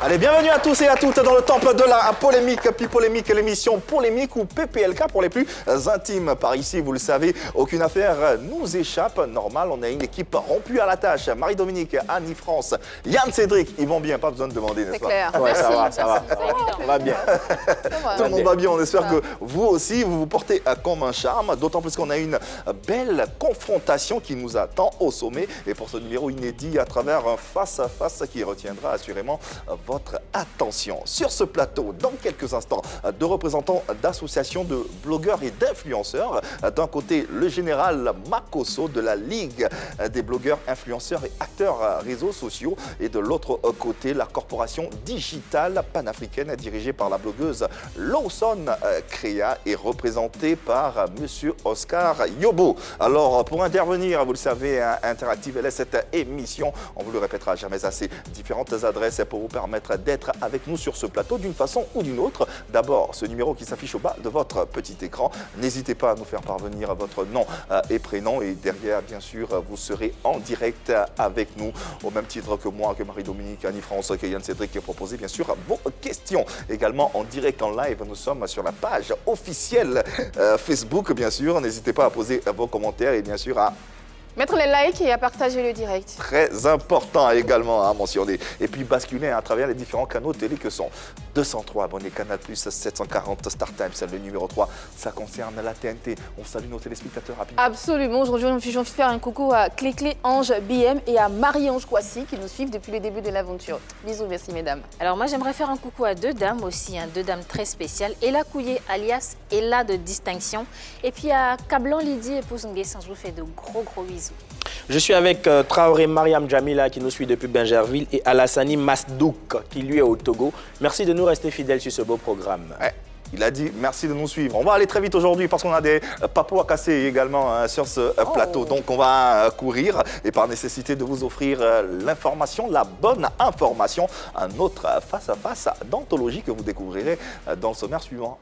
Allez, bienvenue à tous et à toutes dans le temple de la polémique, puis polémique, l'émission polémique ou PPLK pour les plus intimes. Par ici, vous le savez, aucune affaire nous échappe. Normal, on a une équipe rompue à la tâche. Marie-Dominique, Annie-France, Yann Cédric, ils vont bien, pas besoin de demander, n'est-ce pas? C'est clair. Ouais, Merci. ça va. On va bien. Tout le monde va bien, on espère que vous aussi, vous vous portez comme un charme, d'autant plus qu'on a une belle confrontation qui nous attend au sommet. Et pour ce numéro inédit, à travers un face-à-face qui retiendra assurément votre attention. Sur ce plateau, dans quelques instants, deux représentants d'associations de blogueurs et d'influenceurs. D'un côté, le général Makosso de la Ligue des blogueurs, influenceurs et acteurs réseaux sociaux. Et de l'autre côté, la corporation digitale panafricaine dirigée par la blogueuse Lawson Créa et représentée par Monsieur Oscar Yobo. Alors, pour intervenir, vous le savez, Interactive LS, cette émission, on vous le répétera jamais assez, différentes adresses pour vous permettre d'être avec nous sur ce plateau d'une façon ou d'une autre. D'abord, ce numéro qui s'affiche au bas de votre petit écran. N'hésitez pas à nous faire parvenir votre nom et prénom. Et derrière, bien sûr, vous serez en direct avec nous, au même titre que moi, que Marie-Dominique, Annie-France, que Yann Cédric, qui a proposé, bien sûr, vos questions. Également en direct, en live, nous sommes sur la page officielle Facebook, bien sûr. N'hésitez pas à poser vos commentaires et bien sûr à mettre les likes et à partager le direct. Très important également à mentionner. Et puis basculer à travers les différents canaux télé que sont 203 abonnés, Canal+, 740 Star Times, le numéro 3. Ça concerne la TNT. On salue nos téléspectateurs rapidement. Absolument. Aujourd'hui, je vais faire un coucou à Clé Ange BM et à Marie-Ange Kouassi qui nous suivent depuis le début de l'aventure. Bisous, merci mesdames. Alors moi, j'aimerais faire un coucou à deux dames aussi, deux dames très spéciales. Ella Couillet, alias Ella de distinction. Et puis à Kablan Lydie, épouse Nguessan. Je vous fais de gros bisous. Je suis avec Traoré Mariam Jamila qui nous suit depuis Bingerville et Alassani Masdouk qui lui est au Togo. Merci de nous rester fidèles sur ce beau programme. Ouais. Il a dit merci de nous suivre. On va aller très vite aujourd'hui parce qu'on a des papous à casser également sur ce plateau. Donc on va courir et par nécessité de vous offrir l'information, la bonne information, un autre face-à-face d'anthologie que vous découvrirez dans le sommaire suivant.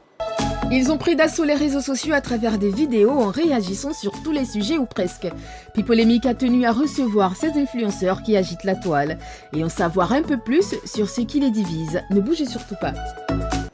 Ils ont pris d'assaut les réseaux sociaux à travers des vidéos en réagissant sur tous les sujets ou presque. Puis Polémique a tenu à recevoir ces influenceurs qui agitent la toile et en savoir un peu plus sur ce qui les divise. Ne bougez surtout pas.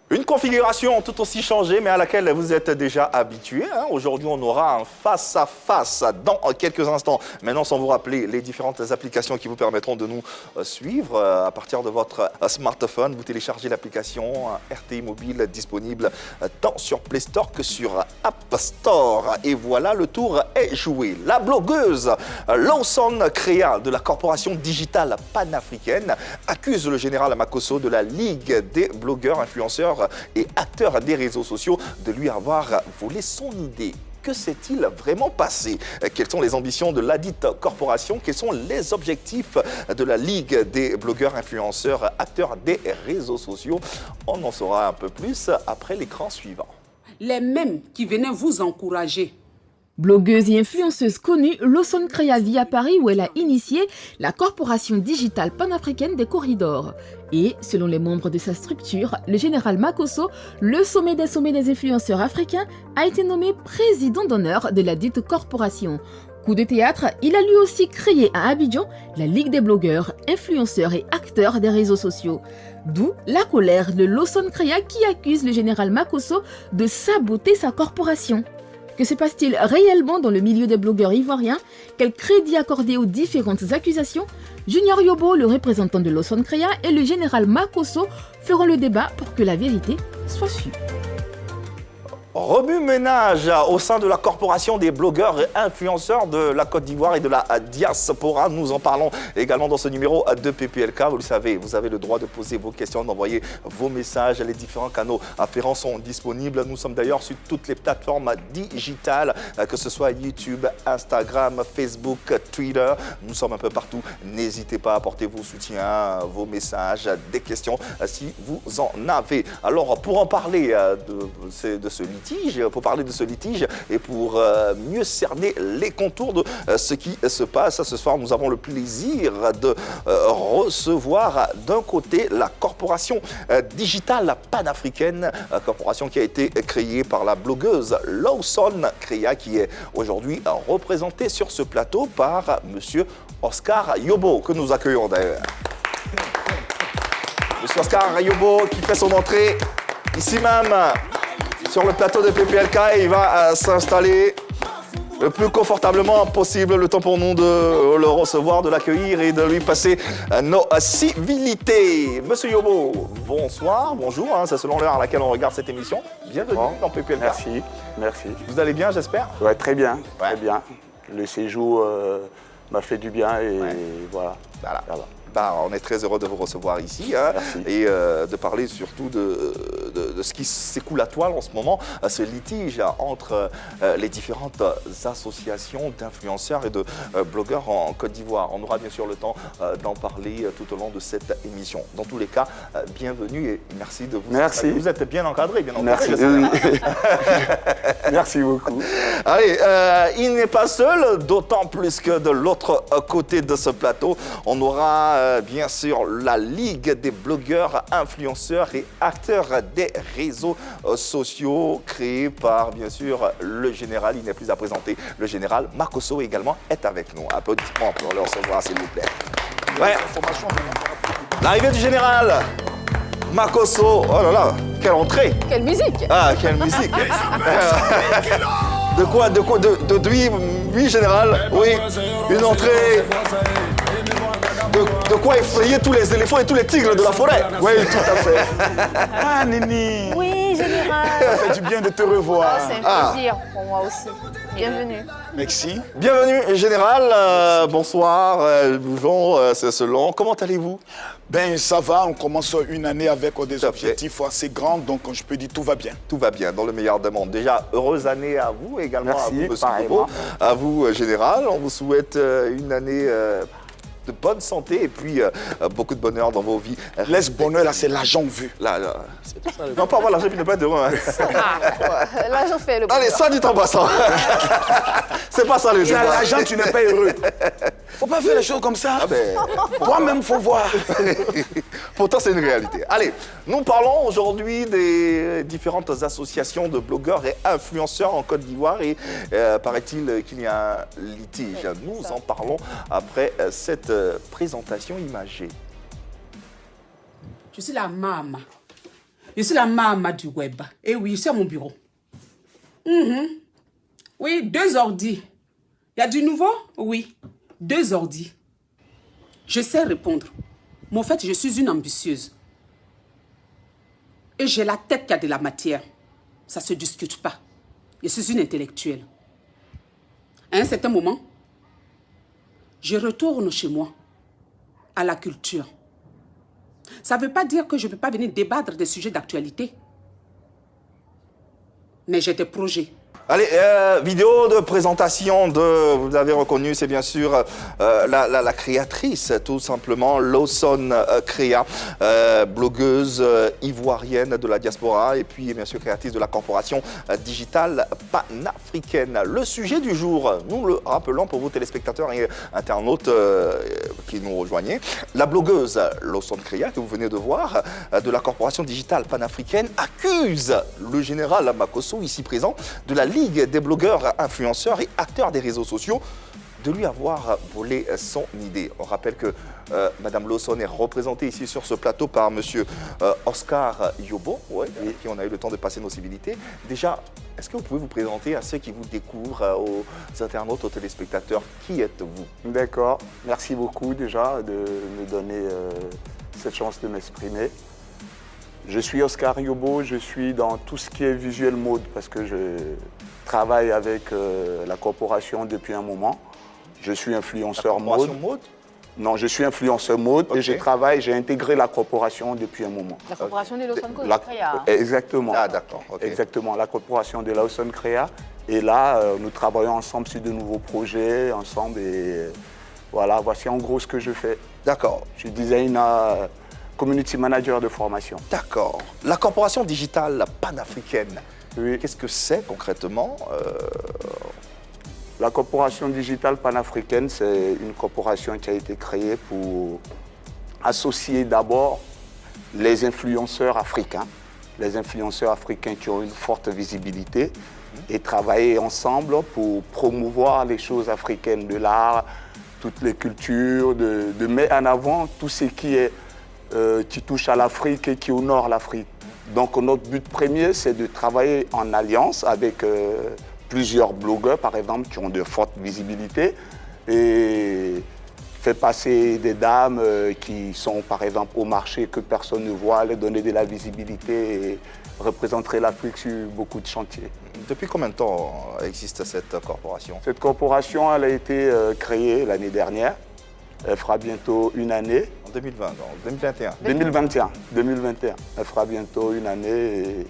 Une configuration tout aussi changée, mais à laquelle vous êtes déjà habitués. Aujourd'hui, on aura un face-à-face dans quelques instants. Maintenant, sans vous rappeler les différentes applications qui vous permettront de nous suivre à partir de votre smartphone. Vous téléchargez l'application RTI Mobile disponible tant sur Play Store que sur App Store. Et voilà, le tour est joué. La blogueuse Lawson Créa de la corporation digitale panafricaine accuse le général Makosso de la Ligue des blogueurs influenceurs et acteurs des réseaux sociaux de lui avoir volé son idée. Que s'est-il vraiment passé? Quelles sont les ambitions de ladite corporation? Quels sont les objectifs de la Ligue des blogueurs, influenceurs, acteurs des réseaux sociaux? On en saura un peu plus après l'écran suivant. Les mêmes qui venaient vous encourager. Blogueuse et influenceuse connue, Lawson Créa vit à Paris où elle a initié la corporation digitale panafricaine des corridors. Et, selon les membres de sa structure, le général Makosso, le sommet des influenceurs africains, a été nommé président d'honneur de la dite corporation. Coup de théâtre, il a lui aussi créé à Abidjan la Ligue des blogueurs, influenceurs et acteurs des réseaux sociaux. D'où la colère de Lawson Créa qui accuse le général Makosso de saboter sa corporation. Que se passe-t-il réellement dans le milieu des blogueurs ivoiriens? Quel crédit accorder aux différentes accusations? Junior Yobo, le représentant de Lawson Créa, et le général Makosso feront le débat pour que la vérité soit sûre. Remue-ménage au sein de la corporation des blogueurs et influenceurs de la Côte d'Ivoire et de la diaspora. Nous en parlons également dans ce numéro de PPLK. Vous le savez, vous avez le droit de poser vos questions, d'envoyer vos messages. Les différents canaux afférents sont disponibles. Nous sommes d'ailleurs sur toutes les plateformes digitales, que ce soit YouTube, Instagram, Facebook, Twitter. Nous sommes un peu partout. N'hésitez pas à apporter vos soutiens, vos messages, des questions si vous en avez. Alors, pour en parler de ce litige, pour parler de ce litige et pour mieux cerner les contours de ce qui se passe ce soir, nous avons le plaisir de recevoir d'un côté la corporation digitale panafricaine, corporation qui a été créée par la blogueuse Lawson Créa, qui est aujourd'hui représentée sur ce plateau par Monsieur Oscar Yobo, que nous accueillons d'ailleurs. Monsieur Oscar Yobo qui fait son entrée ici même sur le plateau de PPLK et il va s'installer le plus confortablement possible. Le temps pour nous de le recevoir, de l'accueillir et de lui passer nos civilités. Monsieur Yobo, bonsoir, bonjour, hein, c'est selon l'heure à laquelle on regarde cette émission. Bienvenue dans PPLK. Merci, merci. Vous allez bien, j'espère? Ouais, très bien, très bien. Le séjour m'a fait du bien et voilà. Voilà. Bah, on est très heureux de vous recevoir ici hein, et de parler surtout de ce qui s'écoule à toile en ce moment, ce litige entre les différentes associations d'influenceurs et de blogueurs en Côte d'Ivoire. On aura bien sûr le temps d'en parler tout au long de cette émission. Dans tous les cas, bienvenue et merci de vous installer. Vous êtes bien encadré, bien encadré. Merci. Merci beaucoup. Allez, il n'est pas seul, d'autant plus que de l'autre côté de ce plateau, on aura bien sûr la Ligue des blogueurs, influenceurs et acteurs des réseaux sociaux créée par bien sûr le général, il n'est plus à présenter, le général Makosso également est avec nous. Applaudissements pour le recevoir s'il vous plaît. Ouais. L'arrivée du général Makosso, oh là là, quelle entrée! Quelle musique! Ah, quelle musique! Oui, général, oui, une entrée. De quoi effrayer tous les éléphants et tous les tigres de la forêt. Oui, tout à fait. Ah, Nini. Oui, général. Ça fait du bien de te revoir. C'est un plaisir pour moi aussi. Bienvenue. Merci. Bienvenue, général. Bonsoir. Bonjour, c'est Selon. Comment allez-vous? Ben, ça va. On commence une année avec des objectifs assez grands. Donc, je peux dire tout va bien. Tout va bien, dans le meilleur des mondes. Déjà, heureuse année à vous également. Merci, à vous, monsieur Yobo. À vous, général. On vous souhaite une année de bonne santé et puis beaucoup de bonheur dans vos vies. Laisse bonheur, là, c'est l'argent vu. Là, c'est tout ça. Non, pas avoir l'argent, puis ne pas être heureux. Hein. Là, j'en fais le bonheur. Allez, ça dit en passant. C'est pas ça le Tu as débat. l'argent, tu n'es pas heureux. Faut pas faire les choses comme ça. Ah ben, toi-même, faut voir. pourtant, c'est une réalité. Allez, nous parlons aujourd'hui des différentes associations de blogueurs et influenceurs en Côte d'Ivoire et paraît-il qu'il y a un litige. Nous en parlons après cette présentation imagée. Je suis la mama. Je suis la mama du web. Et oui, c'est mon bureau. Oui, 2 ordi. Il y a du nouveau? Oui, 2 ordi. Je sais répondre. Mais en fait, je suis une ambitieuse. Et j'ai la tête qui a de la matière. Ça ne se discute pas. Je suis une intellectuelle. À un certain moment, je retourne chez moi, à la culture. Ça ne veut pas dire que je ne peux pas venir débattre des sujets d'actualité. Mais j'ai des projets. Allez, vidéo de présentation de, vous l'avez reconnu, c'est bien sûr la créatrice, tout simplement, Lawson Créa, blogueuse ivoirienne de la diaspora et puis bien sûr créatrice de la corporation digitale panafricaine. Le sujet du jour, nous le rappelons pour vos téléspectateurs et internautes qui nous rejoignaient, la blogueuse Lawson Créa, que vous venez de voir, de la corporation digitale panafricaine, accuse le général Makosso, ici présent, de la Ligue des blogueurs, influenceurs et acteurs des réseaux sociaux de lui avoir volé son idée. On rappelle que Madame Lawson est représentée ici sur ce plateau par Monsieur Oscar Yobo, avec qui on a eu le temps de passer nos civilités. Déjà, est-ce que vous pouvez vous présenter à ceux qui vous découvrent, aux internautes, aux téléspectateurs? Qui êtes-vous? D'accord. Merci beaucoup déjà de me donner cette chance de m'exprimer. Je suis Oscar Yobo, je suis dans tout ce qui est visual mode parce que je travaille avec la corporation depuis un moment. Je suis influenceur mode. Non, je suis influenceur mode et j'ai intégré la corporation depuis un moment. La corporation de Lawson Créa. Exactement. Ah d'accord. Okay. Exactement, la corporation de Lawson Créa. Et là, nous travaillons ensemble sur de nouveaux projets, ensemble et voilà, voici en gros ce que je fais. D'accord. Je suis designer, community manager de formation. D'accord. La corporation digitale panafricaine, oui. Qu'est-ce que c'est concrètement? La corporation digitale panafricaine, c'est une corporation qui a été créée pour associer d'abord les influenceurs africains qui ont une forte visibilité et travailler ensemble pour promouvoir les choses africaines, de l'art, toutes les cultures, de mettre en avant tout ce qui est qui touchent à l'Afrique et qui honorent l'Afrique. Donc notre but premier, c'est de travailler en alliance avec plusieurs blogueurs, par exemple, qui ont de fortes visibilités, et faire passer des dames qui sont, par exemple, au marché que personne ne voit, les donner de la visibilité et représenter l'Afrique sur beaucoup de chantiers. Depuis combien de temps existe cette corporation? Cette corporation, elle a été créée l'année dernière. Elle fera bientôt une année. En 2020, en 2021. 2021. Elle fera bientôt une année et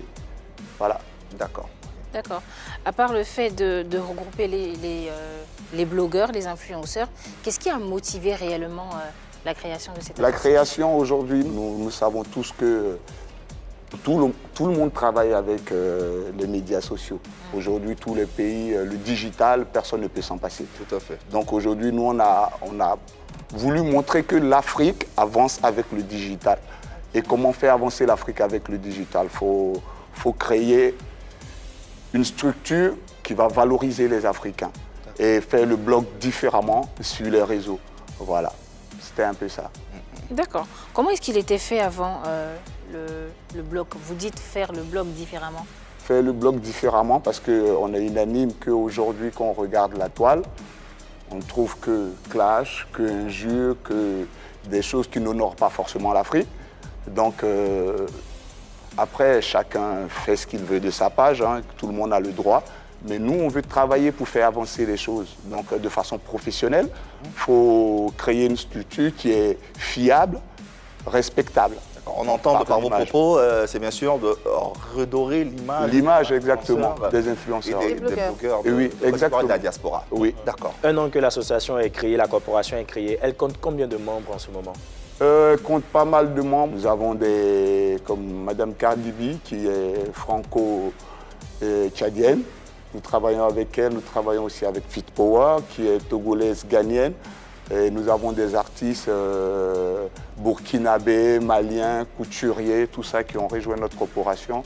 voilà. D'accord. D'accord. À part le fait de regrouper les blogueurs, les influenceurs, qu'est-ce qui a motivé réellement la création de cette La association? création, aujourd'hui, nous savons tous que tout le monde travaille avec les médias sociaux. Aujourd'hui, tous les pays, le digital, personne ne peut s'en passer. Tout à fait. Donc aujourd'hui, nous, on a voulu montrer que l'Afrique avance avec le digital. Et comment faire avancer l'Afrique avec le digital? Faut créer une structure qui va valoriser les Africains et faire le blog différemment sur les réseaux. Voilà, c'était un peu ça. D'accord. Comment est-ce qu'il était fait avant le blog? Vous dites faire le blog différemment. Faire le blog différemment parce qu'on est unanime qu'aujourd'hui, quand on regarde la toile, on ne trouve que clash, que injures, que des choses qui n'honorent pas forcément l'Afrique. Donc après, chacun fait ce qu'il veut de sa page, hein, tout le monde a le droit. Mais nous, on veut travailler pour faire avancer les choses. Donc de façon professionnelle, il faut créer une structure qui est fiable, respectable. On entend par vos propos, c'est bien sûr de redorer l'image. L'image, exactement, des influenceurs. Et des blogueurs exactement. de la diaspora. Oui. D'accord. Un an que l'association est créée, la corporation est créée, elle compte combien de membres en ce moment? Compte pas mal de membres. Nous avons comme Madame Cardi B, qui est franco-tchadienne. Nous travaillons avec elle, nous travaillons aussi avec Fit Power, qui est togolaise ghanéenne. Et nous avons des artistes burkinabés, maliens, couturiers, tout ça qui ont rejoint notre corporation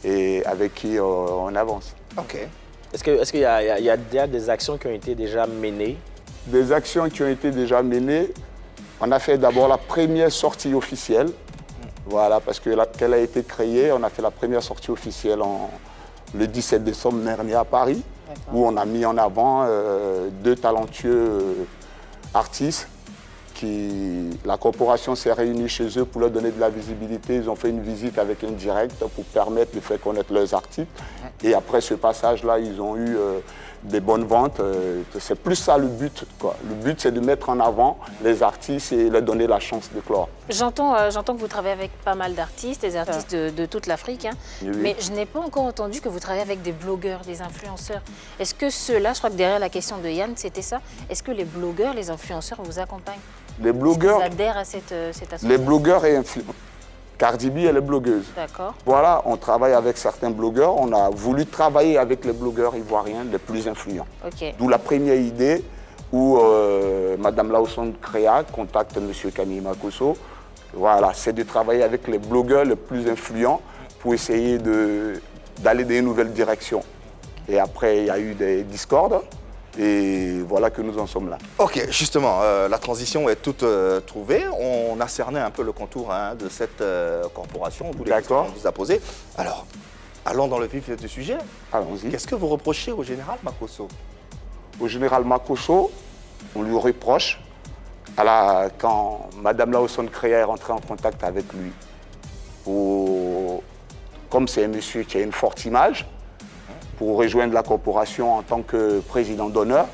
et avec qui on avance. Ok. Est-ce qu'il y a des actions qui ont été déjà menées? Des actions qui ont été déjà menées. On a fait d'abord la première sortie officielle. Voilà, parce qu'elle a été créée, on a fait la première sortie officielle le 17 décembre dernier à Paris, où on a mis en avant deux talentueux artistes. La corporation s'est réunie chez eux pour leur donner de la visibilité. Ils ont fait une visite avec un direct pour permettre de faire connaître leurs artistes. Et après ce passage-là, ils ont eu des bonnes ventes. C'est plus ça le but, quoi. Le but, c'est de mettre en avant les artistes et leur donner la chance de clore. J'entends que vous travaillez avec pas mal d'artistes, des artistes de toute l'Afrique. Hein. Oui. Mais je n'ai pas encore entendu que vous travaillez avec des blogueurs, des influenceurs. Est-ce que ceux-là, je crois que derrière la question de Yann, c'était ça, est-ce que les blogueurs, les influenceurs vous accompagnent? Les blogueurs, ils adhèrent à cette association? Les blogueurs et influenceurs. Cardi B, elle est blogueuse. D'accord. Voilà, on travaille avec certains blogueurs. On a voulu travailler avec les blogueurs ivoiriens les plus influents. Ok. D'où la première idée où Madame Lawson Créa contacte M. Camille Makosso. Voilà, c'est de travailler avec les blogueurs les plus influents pour essayer d'aller dans une nouvelle direction. Et après, il y a eu des discordes. Et voilà que nous en sommes là. Ok, justement, la transition est toute trouvée. On a cerné un peu le contour de cette corporation, d'où les questions qu'on vous a posées. Alors, allons dans le vif du sujet. Allons-y. Qu'est-ce que vous reprochez au général Makosso? Au général Makosso, on lui reproche, quand Mme Lawson Créa est rentrée en contact avec lui, comme c'est un monsieur qui a une forte image, pour rejoindre la corporation en tant que président d'honneur.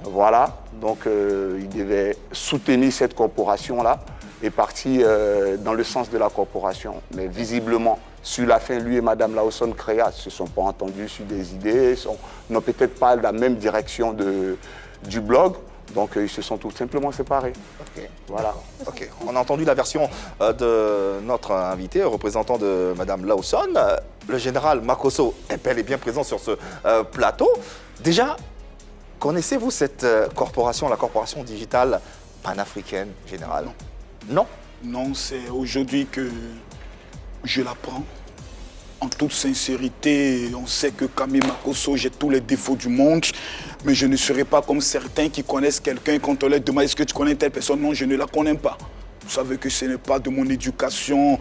Voilà, donc il devait soutenir cette corporation-là et partir dans le sens de la corporation. Mais visiblement, sur la fin, lui et Mme Lawson Créa ne se sont pas entendus sur des idées, n'ont peut-être pas la même direction du blog. Donc ils se sont tout simplement séparés. Ok. Voilà. Ok. On a entendu la version de notre invité, représentant de Mme Lawson. Le général Makosso est bel et bien présent sur ce plateau. Déjà, connaissez-vous cette corporation, la corporation digitale panafricaine générale? Non. Non, c'est aujourd'hui que je l'apprends. En toute sincérité, on sait que Camille Makosso, j'ai tous les défauts du monde, mais je ne serai pas comme certains qui connaissent quelqu'un quand on leur demande est-ce que tu connais telle personne. Non, je ne la connais pas. Vous savez que ce n'est pas de mon éducation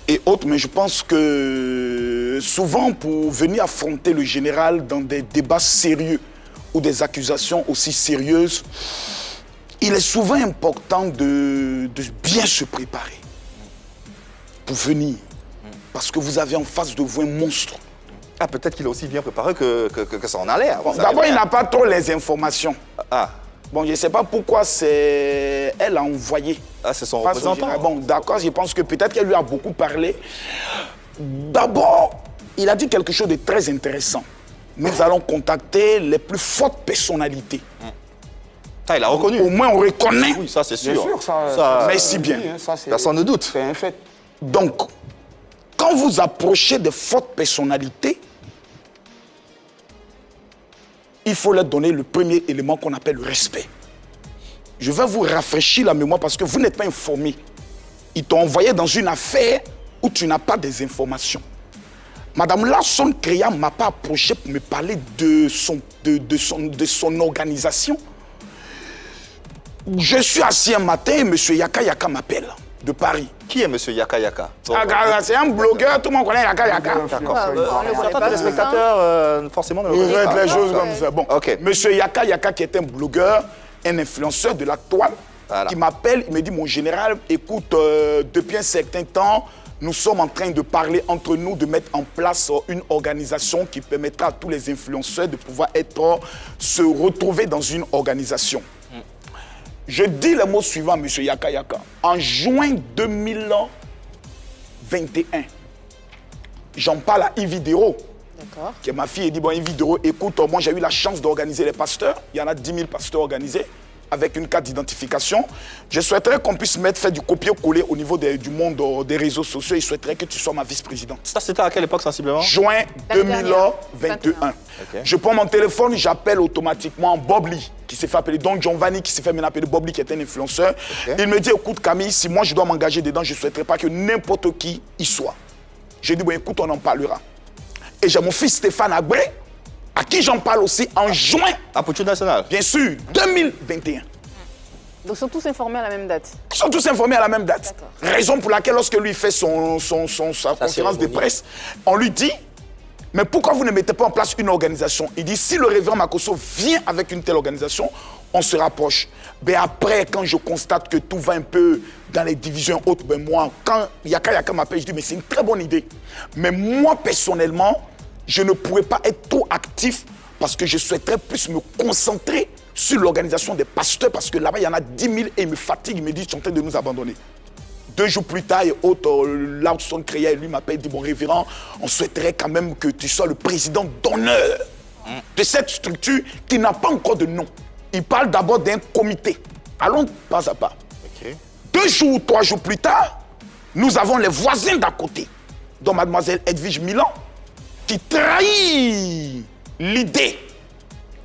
et autres, mais je pense que souvent pour venir affronter le général dans des débats sérieux ou des accusations aussi sérieuses, il est souvent important de bien se préparer pour venir. Parce que vous avez en face de vous un monstre. Ah, peut-être qu'il est aussi bien préparé que ça en a l'air. Bon, d'abord, il n'a pas trop les informations. Ah. Bon, je ne sais pas pourquoi c'est elle a envoyé. Ah, c'est son Face au représentant. général. Bon, d'accord, je pense que peut-être qu'elle lui a beaucoup parlé. D'abord, il a dit quelque chose de très intéressant. Nous allons contacter les plus fortes personnalités. Ça, il a reconnu. Au moins, on reconnaît. Oui, ça, c'est sûr. Bien sûr, ça Merci bien. oui, hein, ça, c'est- Personne ne doute. C'est un fait. Donc, quand vous approchez de fortes personnalités, il faut leur donner le premier élément qu'on appelle le respect. Je vais vous rafraîchir la mémoire parce que vous n'êtes pas informé. Ils t'ont envoyé dans une affaire où tu n'as pas des informations. Madame Larson Créa ne m'a pas approché pour me parler de son organisation. Je suis assis un matin et M. Yaka Yaka m'appelle de Paris. Qui est M. Yaka Yaka? C'est un blogueur, tout le monde connaît Yaka Yaka. D'accord. Ah, on le connaît Certains pas téléspectateurs, forcément, ne le Vous connaissent faites pas. les choses comme ça. Bon, Ok. Monsieur Yaka Yaka, qui est un blogueur, un influenceur de la toile, Voilà. qui m'appelle, il me dit, mon général, écoute, depuis un certain temps, nous sommes en train de parler entre nous, de mettre en place une organisation qui permettra à tous les influenceurs de pouvoir se retrouver dans une organisation. Je dis le mot suivant, M. Yaka Yaka. En juin 2021, j'en parle à Yves Dero, D'accord. qui est ma fille, et dit, bon, Yves Dero, écoute, moi j'ai eu la chance d'organiser les pasteurs. Il y en a 10 000 pasteurs organisés avec une carte d'identification. Je souhaiterais qu'on puisse faire du copier-coller au niveau du monde des réseaux sociaux. Et je souhaiterais que tu sois ma vice-présidente. Ça, c'était à quelle époque, sensiblement? Juin L'année dernière. 2021. Ok. Je prends mon téléphone, j'appelle automatiquement Bob Lee, qui s'est fait appeler Don Giovanni, qui s'est fait maintenant appeler Bob Lee, qui est un influenceur. Ok. Il me dit, écoute Camille, si moi je dois m'engager dedans, je ne souhaiterais pas que n'importe qui y soit. J'ai dit, bon écoute, on en parlera. Et j'ai mon fils Stéphane Agbé, à qui j'en parle aussi en juin, À Poutine National. bien sûr, 2021. Donc, ils sont tous informés à la même date. Ils sont tous informés à la même date. D'accord. Raison pour laquelle, lorsque lui fait sa conférence de cérémonie. presse, on lui dit, mais pourquoi vous ne mettez pas en place une organisation? Il dit, si le révérend Makosso vient avec une telle organisation, on se rapproche. Mais après, quand je constate que tout va un peu dans les divisions hautes, ben moi, quand Yaka Yaka m'appelle, je dis, mais c'est une très bonne idée. Mais moi, personnellement, je ne pourrais pas être trop actif parce que je souhaiterais plus me concentrer sur l'organisation des pasteurs parce que là-bas, il y en a 10 000 et ils me fatiguent, ils me disent, ils sont en train de nous abandonner. 2 jours plus tard, et autre, Larson Créa, lui m'appelle, dit, bon révérend, on souhaiterait quand même que tu sois le président d'honneur de cette structure qui n'a pas encore de nom. Il parle d'abord d'un comité. Allons pas à pas. Ok. 2 jours ou 3 jours plus tard, nous avons les voisins d'à côté, dont mademoiselle Edwige Milan, qui trahit l'idée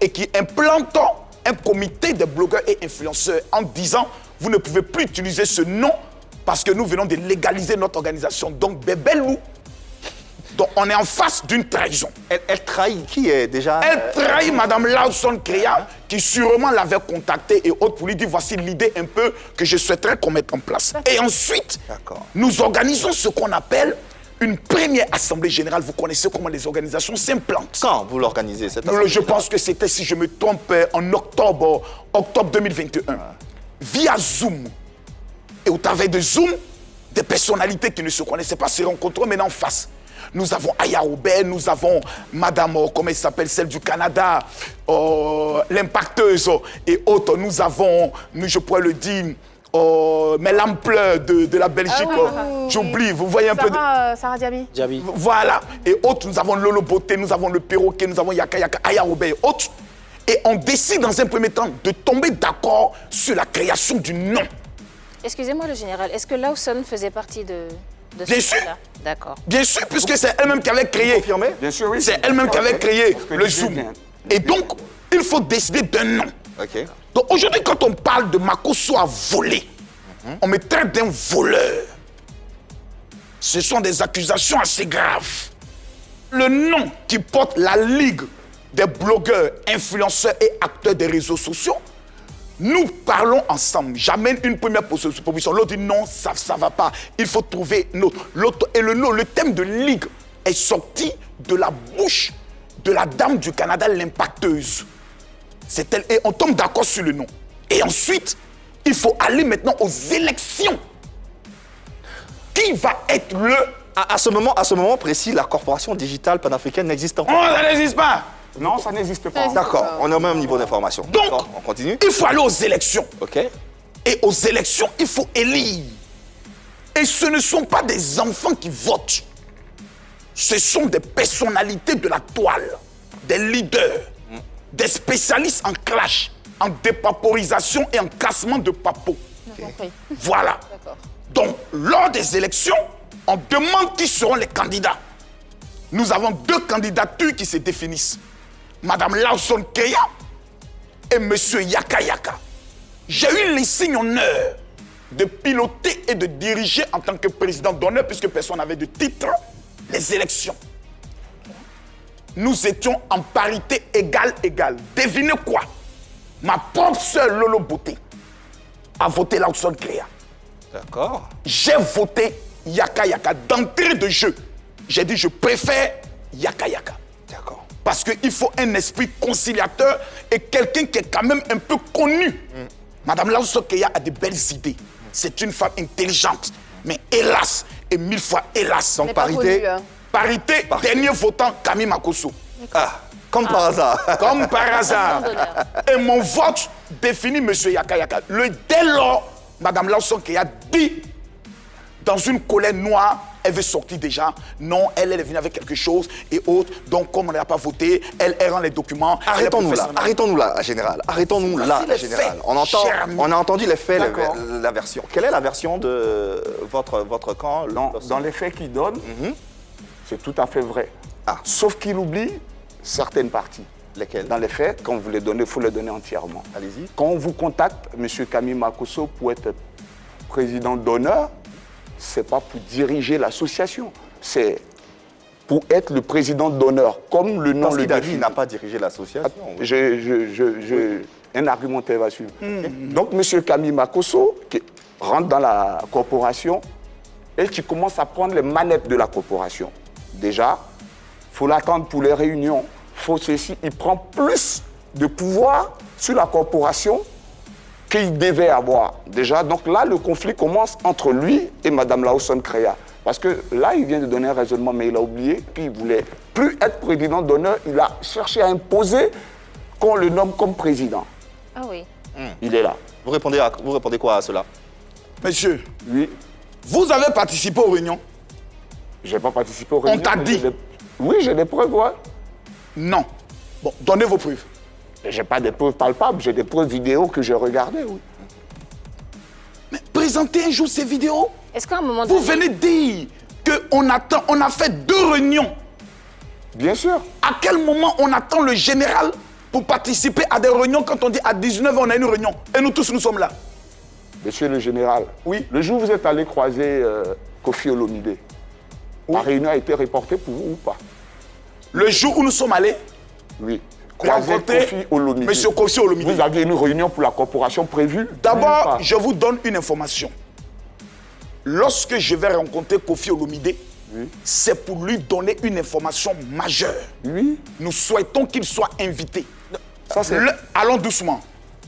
et qui implante un comité de blogueurs et influenceurs en disant « Vous ne pouvez plus utiliser ce nom parce que nous venons de légaliser notre organisation. » Donc, Bébelou, donc on est en face d'une trahison. Elle trahit qui est déjà... Elle trahit Mme Larson Créa, qui sûrement l'avait contactée et autres pour lui dire voici l'idée un peu que je souhaiterais qu'on mette en place. Et ensuite, D'accord. nous organisons ce qu'on appelle une première assemblée générale. Vous connaissez comment les organisations s'implantent. Quand vous l'organisez, cette assemblée? Je pense que c'était, si je me trompe, en octobre 2021. Via Zoom. Et au travers de Zoom, des personnalités qui ne se connaissaient pas se rencontrent maintenant en face. Nous avons Aya Aubert, nous avons Madame, comment elle s'appelle, celle du Canada, l'impacteuse et autres. Nous avons, je pourrais le dire, mais l'ampleur de la Belgique, j'oublie, vous voyez un peu... Sarah Diaby. Diaby. Voilà. Et autres, nous avons Lolo Beauté, nous avons le Perroquet, nous avons Yaka Yaka, Aya Aubert et autres. Et on décide dans un premier temps de tomber d'accord sur la création du nom. Excusez-moi le général, est-ce que Lawson faisait partie de ce Bien sûr. là? D'accord. Bien sûr, puisque c'est elle-même qui avait créé. Confirmé? Bien sûr, oui. C'est elle-même qui avait créé Parce que le l'idée Zoom. vient- Et donc, il faut décider d'un nom. Ok. Donc aujourd'hui, quand on parle de Makosso à voler, on me traite d'un voleur. Ce sont des accusations assez graves. Le nom qui porte la Ligue des blogueurs, influenceurs et acteurs des réseaux sociaux Nous parlons ensemble. J'amène une première proposition. L'autre dit non, ça ne va pas. Il faut trouver une autre. Et le thème de ligue est sorti de la bouche de la dame du Canada, l'impacteuse. C'est elle. Et on tombe d'accord sur le nom. Et ensuite, il faut aller maintenant aux élections. Qui va être le... À ce moment précis, la corporation digitale panafricaine n'existe pas. Oh, ça n'existe pas. Non, ça n'existe pas. D'accord, on est au même niveau d'information. Donc, on continue. Il faut aller aux élections. OK. Et aux élections, il faut élire. Et ce ne sont pas des enfants qui votent. Ce sont des personnalités de la toile, des leaders, des spécialistes en clash, en dépaporisation et en cassement de papeaux. Compris. Voilà. Donc, lors des élections, on demande qui seront les candidats. Nous avons 2 candidatures qui se définissent. Madame Lawson Keya et Monsieur Yaka Yaka. J'ai eu l'insigne honneur de piloter et de diriger en tant que président d'honneur, puisque personne n'avait de titre, les élections. Nous étions en parité égale. Devinez quoi? Ma propre sœur Lolo Beauté a voté Lawson Keya. D'accord. J'ai voté Yaka Yaka. D'entrée de jeu, j'ai dit je préfère Yaka Yaka. D'accord. Parce qu'il faut un esprit conciliateur et quelqu'un qui est quand même un peu connu. Madame Lawson Keya a de belles idées. C'est une femme intelligente. Mais hélas, et 1000 fois hélas. Donc parité. Parité, dernier votant, Camille Makosso. Ah, comme par hasard. Comme par hasard. Et mon vote définit M. Yaka Yaka. Dès lors, Madame Lawson Keya dit, dans une colère noire, elle veut sortir déjà. Non, elle est venue avec quelque chose et autres. Donc, comme on n'a pas voté, elle rend les documents. Arrêtons-nous là, général. Arrêtons-nous là, général. On a entendu les faits, la version. Quelle est la version de votre camp? Dans les faits qu'il donne, c'est tout à fait vrai. Sauf qu'il oublie certaines parties. Lesquelles? Dans les faits, quand vous les donnez, il faut les donner entièrement. Allez-y. Quand on vous contacte, M. Camille Makosso, pour être président d'honneur, ce n'est pas pour diriger l'association, c'est pour être le président d'honneur, comme le nom le dit. Il n'a pas dirigé l'association. Un argumentaire va suivre. Donc, M. Camille Makosso, qui rentre dans la corporation et qui commence à prendre les manettes de la corporation. Déjà, il faut l'attendre pour les réunions. Il prend plus de pouvoir sur la corporation qu'il devait avoir. Déjà, donc là, le conflit commence entre lui et Mme Lawson Keya. Parce que là, il vient de donner un raisonnement, mais il a oublié qu'il ne voulait plus être président d'honneur. Il a cherché à imposer qu'on le nomme comme président. Ah oui. Il est là. Vous répondez quoi à cela? Monsieur, oui. Vous avez participé aux réunions? Je n'ai pas participé aux réunions. On t'a dit? Oui, j'ai des preuves, ouais. Non. Bon, donnez vos preuves. Je n'ai pas des preuves palpables, j'ai des preuves vidéo que j'ai regardées, oui. Mais présentez un jour ces vidéos. Est-ce qu'à un moment donné... Vous venez de dire qu'on attend, on a fait 2 réunions. Bien sûr. À quel moment on attend le général pour participer à des réunions quand on dit à 19h on a une réunion et nous tous nous sommes là? Monsieur le général, oui. Le jour où vous êtes allé croiser Kofi Olomide, la réunion a été reportée pour vous ou pas? Le jour où nous sommes allés? Oui. Rencontrer Kofi Olomide. Monsieur Kofi Olomide. Vous aviez une réunion pour la corporation prévue? D'abord, je vous donne une information. Lorsque je vais rencontrer Kofi Olomide, c'est pour lui donner une information majeure. Oui. Nous souhaitons qu'il soit invité. Ça, c'est... Allons doucement.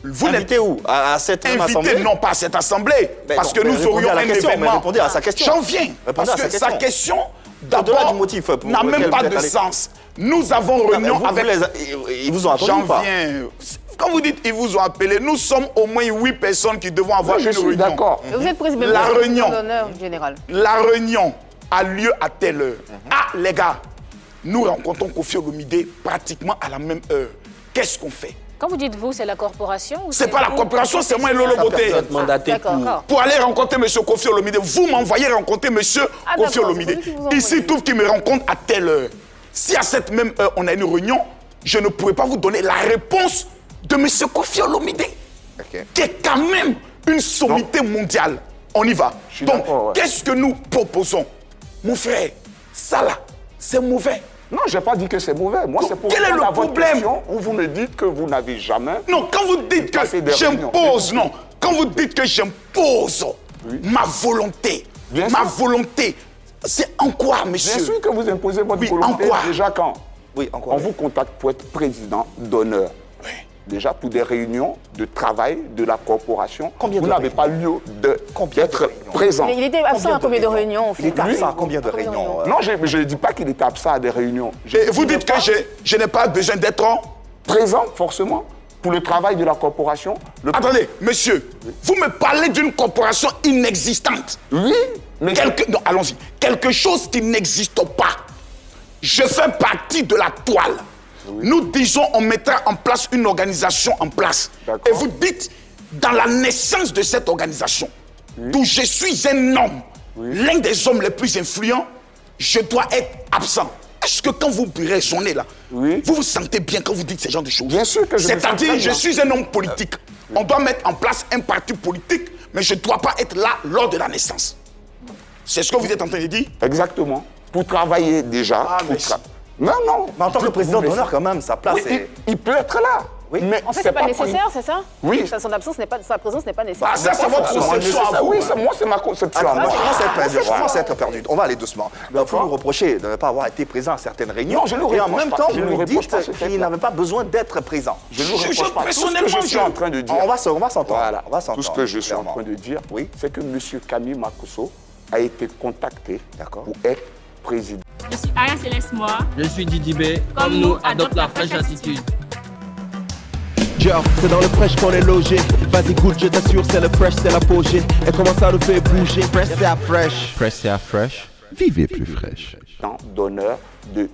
Vous invité où? À cette assemblée? Non, pas à cette assemblée. Mais parce non, que nous aurions un événement. Répondez à sa question. J'en viens. Parce que sa question, d'abord, n'a même pas de sens. Nous avons réunion avec... Ils vous ont entendu ou pas? J'en viens. Quand vous dites ils vous ont appelé, nous sommes au moins 8 personnes qui devons avoir une réunion. D'accord. Vous êtes président d'honneur général. La réunion a lieu à telle heure. Ah, les gars, nous rencontrons Kofi Olomide pratiquement à la même heure. Qu'est-ce qu'on fait? Quand vous dites vous, c'est la corporation ou c'est pas la corporation, c'est moi et Lolo Beauté. Pour aller rencontrer M. Kofi Olomide, vous m'envoyez rencontrer M. Kofi Olomide. Ici, il trouve qu'il me rencontre à telle heure. Si à cette même heure, on a une réunion, je ne pourrais pas vous donner la réponse de M. Kofi Olomide, qui est quand même une sommité mondiale. On y va. Donc, qu'est-ce que nous proposons? Mon frère, ça là, c'est mauvais. Non, je n'ai pas dit que c'est mauvais. Moi, c'est pour quel est répondre le à votre problème question où vous me dites que vous n'avez jamais... Non, quand vous dites que passé des j'impose, réunions. non. Quand vous dites que j'impose ma volonté, Bien ma sûr. volonté, c'est en quoi, monsieur? Bien sûr que vous imposez votre Oui, en volonté. quoi? Déjà quand Oui, en quoi? on vous contacte pour être président d'honneur. Oui. Déjà pour des réunions de travail de la corporation, Combien vous de n'avez pas lieu d'être réunions? présent. Il était absent à combien de réunions, en Il fait? était absent à combien de réunions? Non, je ne dis pas qu'il était absent à des réunions. Et vous dites que je n'ai pas besoin d'être... Présent, forcément, pour le travail de la corporation. Attendez, monsieur, vous me parlez d'une corporation inexistante. Oui, mais... Non, allons-y. Quelque chose qui n'existe pas. Je fais partie de la toile. Nous disons, on mettra en place une organisation en place. D'accord. Et vous dites, dans la naissance de cette organisation, d'où je suis un homme, l'un des hommes les plus influents, je dois être absent. Est-ce que quand vous raisonnez là, Oui. vous vous sentez bien quand vous dites ce genre de choses? Bien sûr que je me sens C'est-à-dire, très je bien. suis un homme politique. On doit mettre en place un parti politique, mais je ne dois pas être là lors de la naissance. C'est ce que vous êtes en train de dire? Exactement. Pour travailler déjà. Ah, pour mais Non, non. Mais en tant que président Vous- d'honneur, quand même, sa place Oui, est... il peut être là. Oui. Mais En fait, c'est pas pour- nécessaire, c'est ça? Oui. Son absence n'est pas, sa présence n'est pas nécessaire. Ah, ça, c'est votre forcément conception à nécessaire. vous. Oui, moi, c'est ma conception. Attends, à moi. on commence à être perdu, Voilà. on commence à être perdu. On va aller doucement. Il faut nous reprocher de ne pas avoir été présent à certaines réunions. Non, je le et en reproche même pas. temps, Je vous le nous reproche dites pas ce fait-là. qu'il n'avait pas besoin d'être présent. Je ne le reproche pas. Tout ce que personnellement, je suis en train de dire. On va s'entendre. Voilà. On va s'entendre, Tout ce que je suis en clairement. train de dire, Oui. c'est que M. Camille Makosso a été contacté D'accord. pour être président. Je suis Aria Céleste Moa. Je suis Didi B. Comme nous, adopte la fraîche attitude. Joe, c'est dans le fresh qu'on est logé. Vas-y, goûte, je t'assure, c'est le fresh, c'est l'apogée. Et comment ça nous fait bouger? Fresh, c'est à fresh. Fresh, c'est à fresh. Vivez plus fraîche. D'honneur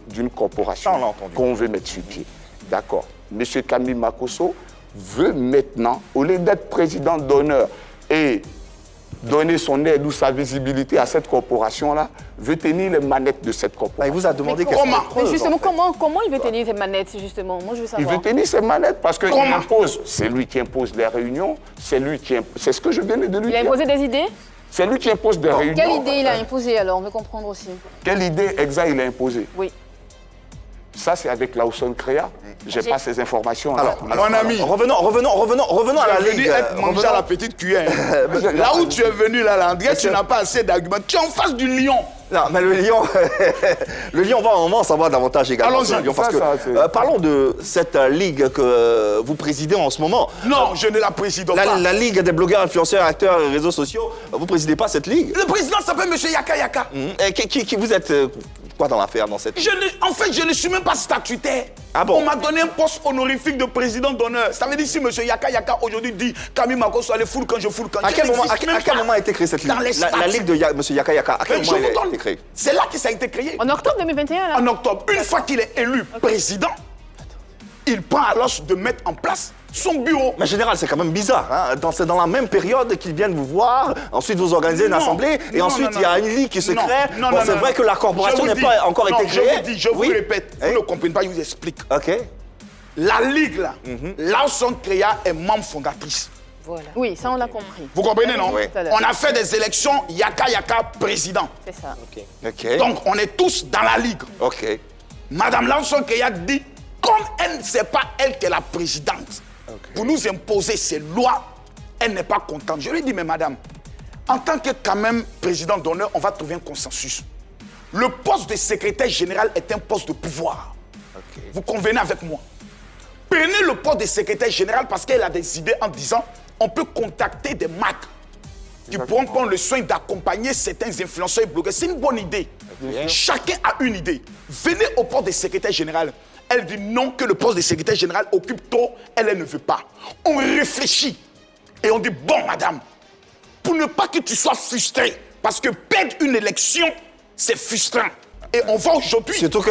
d'une corporation Ça, on l'a entendu. qu'on veut mettre sur pied. D'accord. M. Camille Makosso veut maintenant, au lieu d'être président d'honneur et donner son aide ou sa visibilité à cette corporation-là, veut tenir les manettes de cette Bah, il corporation. vous a demandé Mais qu'elle comment? soit Mais creuse, justement, en fait. comment il veut tenir ses manettes, justement? Moi, je veux Il savoir. veut tenir ses manettes parce qu'il Comment? impose. C'est lui qui impose les réunions. C'est lui qui impose. C'est ce que je viens de lui Il a dire. imposé des idées? C'est lui qui impose des réunions. Quelle idée il a imposée, alors? On veut comprendre aussi. Quelle idée exacte il a imposée? Oui. Ça, c'est avec Lawson Créa. Je n'ai pas ces informations. Alors, Mon ami, revenons à la tu es venu Ligue. être mangé à la petite cuillère. Là où tu es venu, là, André, tu n'as pas assez d'arguments. Tu es en face du lion. Non, mais le lion, on va en savoir davantage également. Allons-y. sur le lion, parce Ça, que, c'est- parlons de cette ligue que vous présidez en ce moment. Non, je ne la préside pas. La ligue des blogueurs, influenceurs, acteurs et réseaux sociaux. Vous présidez pas cette ligue? Le président s'appelle M. Yaka Yaka. Et qui vous êtes quoi dans l'affaire dans cette ligue? En fait, je ne suis même pas statutaire. Ah bon? On m'a donné un poste honorifique de président d'honneur. Ça veut dire si M. Yaka Yaka aujourd'hui dit Camille Makosso allez full quand je full quand. À je quel moment, n'existe même à quel pas moment a été créée cette ligue? dans les La statuts. ligue de M. Yaka Yaka, à quel Mais moment je elle vous a donne. été créée? C'est là que ça a été créé. En octobre 2021, là? En octobre, une fois qu'il est élu président, il prend alors de mettre en place son bureau. Mais général, c'est quand même bizarre. Hein? C'est dans la même période qu'ils viennent vous voir, ensuite vous organisez une Non, assemblée, et non, ensuite non, il y a non. une ligue qui se Non, crée. non, Bon, non, c'est non. vrai que la corporation Je vous n'est dis- pas encore non, été créée. Je vous Oui. répète, Eh? vous ne comprenez pas, je vous explique. Ok. La Ligue, là, Lawson Créa est membre fondatrice. Voilà. Oui, ça, on l'a compris. Vous comprenez, non? Oui. On a fait des élections Yaka Yaka président. C'est ça. Ok. Donc, on est tous dans la Ligue. Ok. Madame Lawson Créa dit, comme elle ne sait pas, elle, qui est la présidente, pour nous imposer ces lois, elle n'est pas contente. Je lui ai dit, mais madame, en tant que quand même président d'honneur, on va trouver un consensus. Le poste de secrétaire général est un poste de pouvoir. Vous convenez avec moi? Prenez le poste de secrétaire général parce qu'elle a des idées en disant, on peut contacter des marques qui pourront prendre le soin d'accompagner certains influenceurs et blogueurs. C'est une bonne idée. Chacun a une idée. Venez au poste de secrétaire général. Elle dit non, que le poste de secrétaire général occupe trop. Elle ne veut pas. On réfléchit. Et on dit, bon, madame, pour ne pas que tu sois frustrée, parce que perdre une élection, c'est frustrant. Et on va aujourd'hui... Surtout que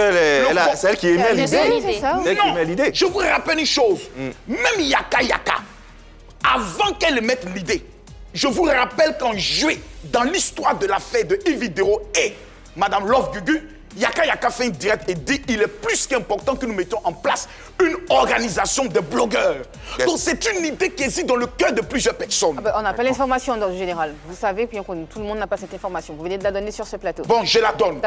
c'est elle qui émet Elle l'idée. est c'est ça? C'est elle qui émet l'idée. Je vous rappelle une chose. Même Yaka Yaka, avant qu'elle mette l'idée, je vous rappelle qu'en juillet, dans l'histoire de l'affaire de Yves Vidéo et Madame Love Gugu, Yaka fait une direct et dit il est plus qu'important que nous mettions en place une organisation de blogueurs. Yes. Donc c'est une idée qui existe dans le cœur de plusieurs personnes. Ah ben, on n'a pas l'information dans le général. Vous savez, puis tout le monde n'a pas cette information. Vous venez de la donner sur ce plateau. Bon, je la donne.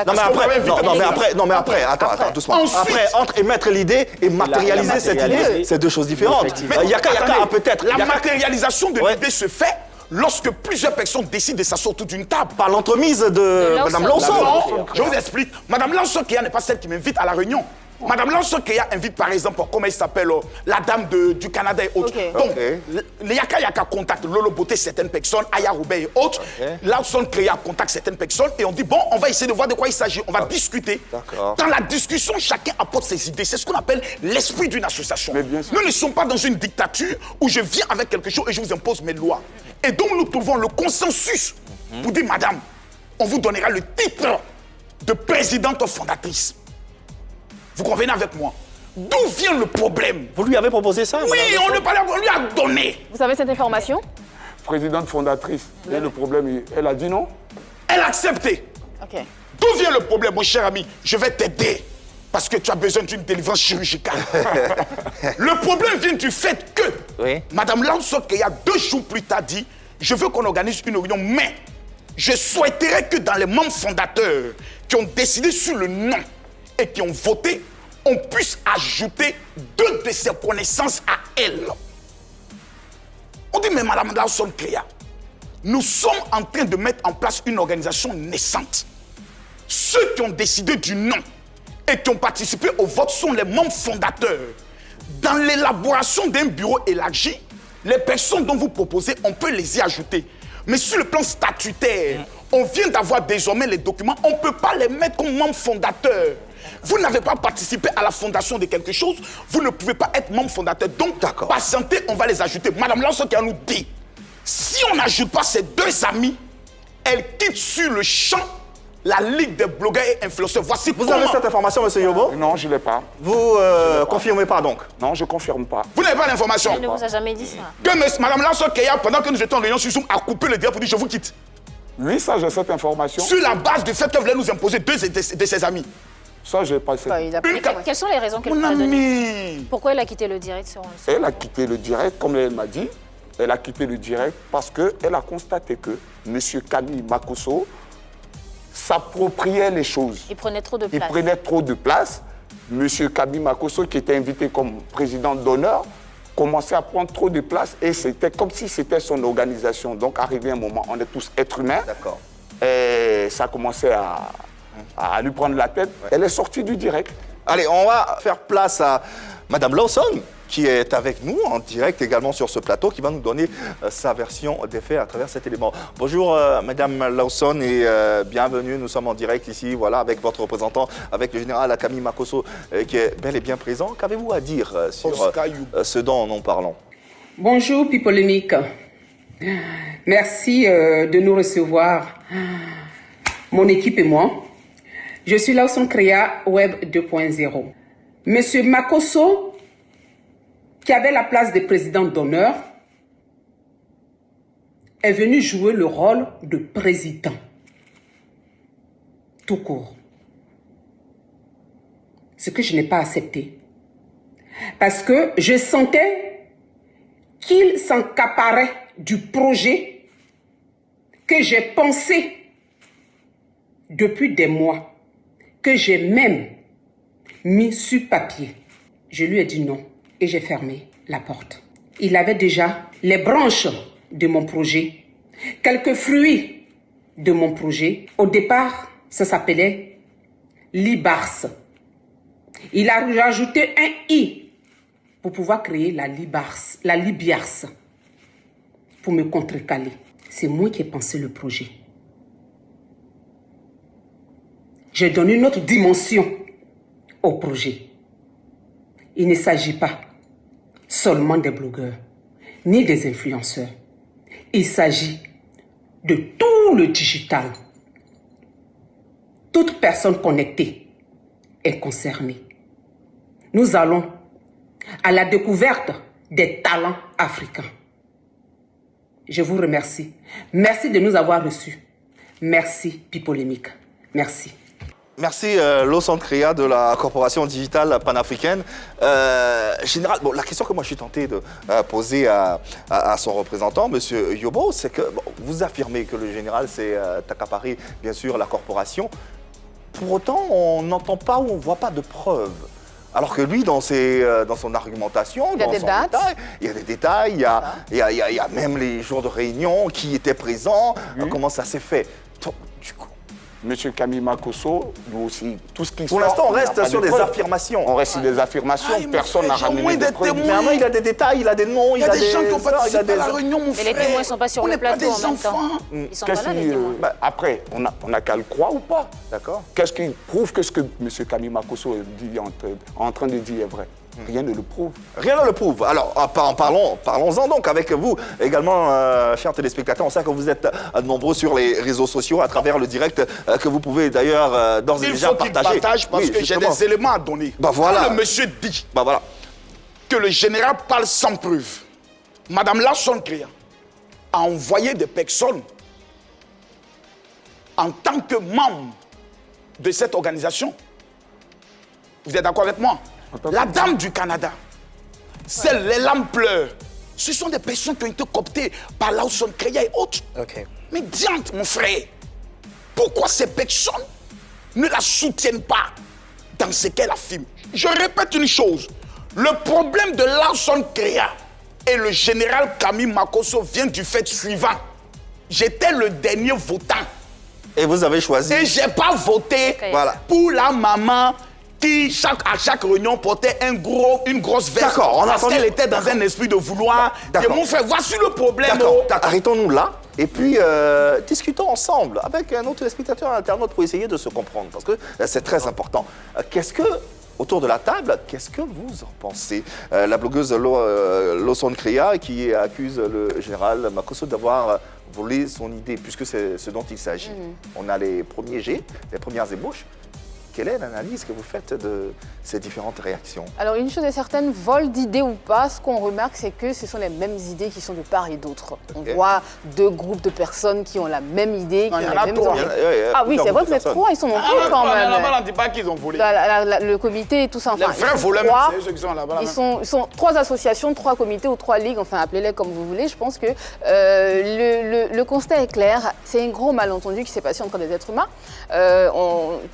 Non mais après, attends, doucement. Ensuite, après, entre émettre l'idée et matérialiser cette idée, c'est deux choses différentes. Yaka peut-être. La matérialisation de l'idée se fait lorsque plusieurs personnes décident de s'asseoir autour d'une table. Par l'entremise de Mme Lawson. Je vous explique. Mme Lawson Keya n'est pas celle qui m'invite à la réunion. Mme Lawson Keya invite par exemple, comment elle s'appelle, la dame du Canada et autres. Okay. Donc, les Yaka contactent Lolo Beauté certaines personnes, Aya Roubaix et autres. Lawson Keya contacte certaines personnes et on dit, bon, on va essayer de voir de quoi il s'agit. On va discuter. Dans la discussion, chacun apporte ses idées. C'est ce qu'on appelle l'esprit d'une association. Nous ne sommes pas dans une dictature où je viens avec quelque chose et je vous impose mes lois. Et donc, nous trouvons le consensus pour dire, madame, on vous donnera le titre de présidente fondatrice. Vous convenez avec moi? D'où vient le problème? Vous lui avez proposé ça? Oui, on lui a donné. Vous avez cette information? Présidente fondatrice. Et le problème, elle a dit non? Elle a accepté. Ok. D'où vient le problème, mon cher ami? Je vais t'aider. Parce que tu as besoin d'une délivrance chirurgicale. Le problème vient du fait que Mme Lawson Keya, 2 jours plus tard, dit je veux qu'on organise une réunion, mais je souhaiterais que dans les membres fondateurs qui ont décidé sur le nom et qui ont voté, on puisse ajouter 2 de ses connaissances à elle. On dit, mais Mme Lawson Keya, nous sommes en train de mettre en place une organisation naissante. Ceux qui ont décidé du nom et qui ont participé au vote sont les membres fondateurs. Dans l'élaboration d'un bureau élargi, les personnes dont vous proposez, on peut les y ajouter. Mais sur le plan statutaire, on vient d'avoir désormais les documents, on ne peut pas les mettre comme membres fondateurs. Vous n'avez pas participé à la fondation de quelque chose, vous ne pouvez pas être membre fondateur. Donc, patientez, on va les ajouter. Mme Lawson qui nous dit, si on n'ajoute pas ces 2 amis, elle quitte sur le champ la Ligue des blogueurs et influenceurs. Voici Vous avez cette information, M. Yobo? Non, je ne l'ai pas. Vous confirmez pas donc? Non, je ne confirme pas. Vous n'avez pas l'information? Elle ne vous a jamais dit ça. Que Mme Lawson Keya, pendant que nous étions en réunion sur Zoom, a coupé le direct pour dire je vous quitte. Oui, ça, j'ai cette information. Sur la base du fait qu'elle voulait nous imposer 2 de ses amis. Ça, j'ai pas cette... Quelles sont les raisons qu'elle vous a données? Pourquoi elle a quitté le direct sur Elle a quitté le direct, comme elle m'a dit. Elle a quitté le direct parce qu'elle a constaté que M. Kami Makosso s'appropriait les choses. Il prenait trop de place. Il prenait trop de place. M. Kami Makosso, qui était invité comme président d'honneur, commençait à prendre trop de place et c'était comme si c'était son organisation. Donc, arrivé un moment, on est tous êtres humains. D'accord. Et ça commençait à lui prendre la tête. Elle est sortie du direct. Allez, on va faire place à Mme Lawson, qui est avec nous en direct également sur ce plateau, qui va nous donner sa version des faits à travers cet élément. Bonjour Mme Lawson et bienvenue. Nous sommes en direct ici, voilà, avec votre représentant, avec le général Kami Makosso, qui est bel et bien présent. Qu'avez-vous à dire sur ce dont nous parlons? Bonjour Pipolémique. Merci de nous recevoir, mon équipe et moi. Je suis Lawson Keya, Web 2.0. Monsieur Makosso, qui avait la place de président d'honneur, est venu jouer le rôle de président. Tout court. Ce que je n'ai pas accepté. Parce que je sentais qu'il s'accaparait du projet que j'ai pensé depuis des mois, que j'ai même mis sur papier. Je lui ai dit non. Et j'ai fermé la porte. Il avait déjà les branches de mon projet, quelques fruits de mon projet. Au départ, ça s'appelait Libars. Il a rajouté un I pour pouvoir créer la Libiars, pour me contrecaler. C'est moi qui ai pensé le projet. J'ai donné une autre dimension au projet. Il ne s'agit pas seulement des blogueurs, ni des influenceurs. Il s'agit de tout le digital. Toute personne connectée est concernée. Nous allons à la découverte des talents africains. Je vous remercie. Merci de nous avoir reçus. Merci, Pipolémique. Merci. Merci Lausanne Créa de la Corporation Digitale Panafricaine. Général, bon, la question que moi je suis tenté de poser à son représentant, M. Yobo, c'est que vous affirmez que le général s'est accaparé, bien sûr, la corporation. Pour autant, on n'entend pas ou on ne voit pas de preuves. Alors que lui, dans son argumentation, il y a des dates. Il y a des détails, il y a même les jours de réunion, qui étaient présents, comment ça s'est fait. Donc, du coup, Monsieur Camille Makosso, nous aussi, tout ce qui pour l'instant, on reste sur des affirmations. On reste sur des affirmations, personne n'a ramené des preuves. Mais maintenant, il a des détails, il a des noms, il y a des gens qui ont participé à la réunion, mon frère. Et les témoins ne sont pas sur le plateau en même temps. Ils sont pas là, les témoins. Après, on n'a qu'à le croire ou pas. D'accord. Qu'est-ce qui prouve que ce que M. Camille Makosso est en train de dire est vrai? Rien ne le prouve. Rien ne le prouve. Alors, parlons-en donc avec vous également, chers téléspectateurs. On sait que vous êtes nombreux sur les réseaux sociaux à travers le direct que vous pouvez d'ailleurs d'ores et déjà partager. Il faut qu'il partage parce que j'ai des éléments à donner. Voilà. Quand le monsieur dit que le général parle sans preuve, Madame Lausanne Créa a envoyé des personnes en tant que membre de cette organisation. Vous êtes d'accord avec moi? La dame du Canada, celle, les lames pleurent. Ce sont des personnes qui ont été cooptées par Lausanne Créa et autres. Mais diante, mon frère, pourquoi ces personnes ne la soutiennent pas dans ce qu'elle affirme? Je répète une chose, le problème de Lausanne Créa et le général Camille Makosso vient du fait suivant. J'étais le dernier votant. Et vous avez choisi. Et je n'ai pas voté pour la maman qui, à chaque réunion, portait une grosse veste. D'accord, parce qu'elle était dans un esprit de vouloir. Et mon frère, voici le problème. D'accord, arrêtons-nous là. Et puis, discutons ensemble avec un autre téléspectateur, un internaute, pour essayer de se comprendre. Parce que c'est très important. Autour de la table, qu'est-ce que vous en pensez? La blogueuse Lausanne Créa qui accuse le général Makosso d'avoir volé son idée, puisque c'est ce dont il s'agit. On a les premiers jets, les premières ébauches. Quelle est l'analyse que vous faites de ces différentes réactions? Alors, une chose est certaine, vol d'idées ou pas, ce qu'on remarque, c'est que ce sont les mêmes idées qui sont de part et d'autre. On voit deux groupes de personnes qui ont la même idée, qui ont les mêmes envies. Ah oui, c'est vrai que les trois, ils sont nombreux quand même. Là-bas, on ne dit pas qu'ils ont volé. Le comité et tout ça. Enfin, les vrais voleurs, c'est ceux qui sont là-bas. Ils sont trois associations, trois comités ou trois ligues, enfin appelez-les comme vous voulez. Je pense que le constat est clair. C'est un gros malentendu qui s'est passé entre des êtres humains.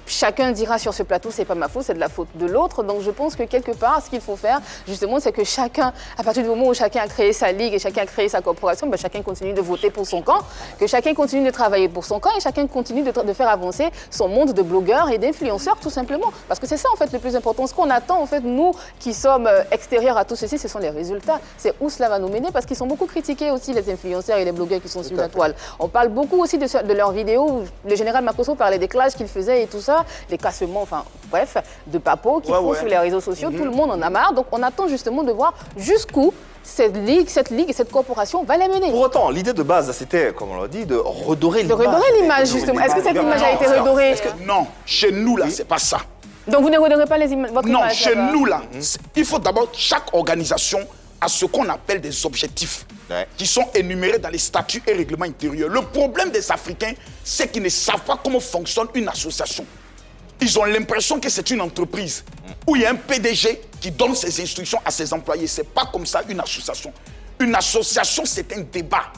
Chacun dira sur ce plateau, c'est pas ma faute, c'est de la faute de l'autre. Donc je pense que quelque part, ce qu'il faut faire, justement, c'est que chacun, à partir du moment où chacun a créé sa ligue et chacun a créé sa corporation, ben, chacun continue de voter pour son camp, que chacun continue de travailler pour son camp et chacun continue de faire avancer son monde de blogueurs et d'influenceurs, tout simplement. Parce que c'est ça, en fait, le plus important. Ce qu'on attend, en fait, nous qui sommes extérieurs à tout ceci, ce sont les résultats. C'est où cela va nous mener, parce qu'ils sont beaucoup critiqués aussi, les influenceurs et les blogueurs qui sont sur la toile. On parle beaucoup aussi de leurs vidéos où le général Makosso parlait des clashs qu'il faisait et tout ça, des cassements, enfin bref, de papos qui font sur les réseaux sociaux. Tout le monde en a marre. Donc on attend justement de voir jusqu'où cette ligue et cette corporation va les mener. Pour autant, l'idée de base, c'était, comme on l'a dit, de redorer l'image. De redorer l'image, justement. Est-ce que cette image a été redorée? Non, chez nous, là, c'est pas ça. Donc vous ne redorez pas votre image? Non, chez nous, là, il faut d'abord, chaque organisation a ce qu'on appelle des objectifs qui sont énumérés dans les statuts et règlements intérieurs. Le problème des Africains, c'est qu'ils ne savent pas comment fonctionne une association. Ils ont l'impression que c'est une entreprise où il y a un PDG qui donne ses instructions à ses employés. Ce n'est pas comme ça une association. Une association, c'est un débat.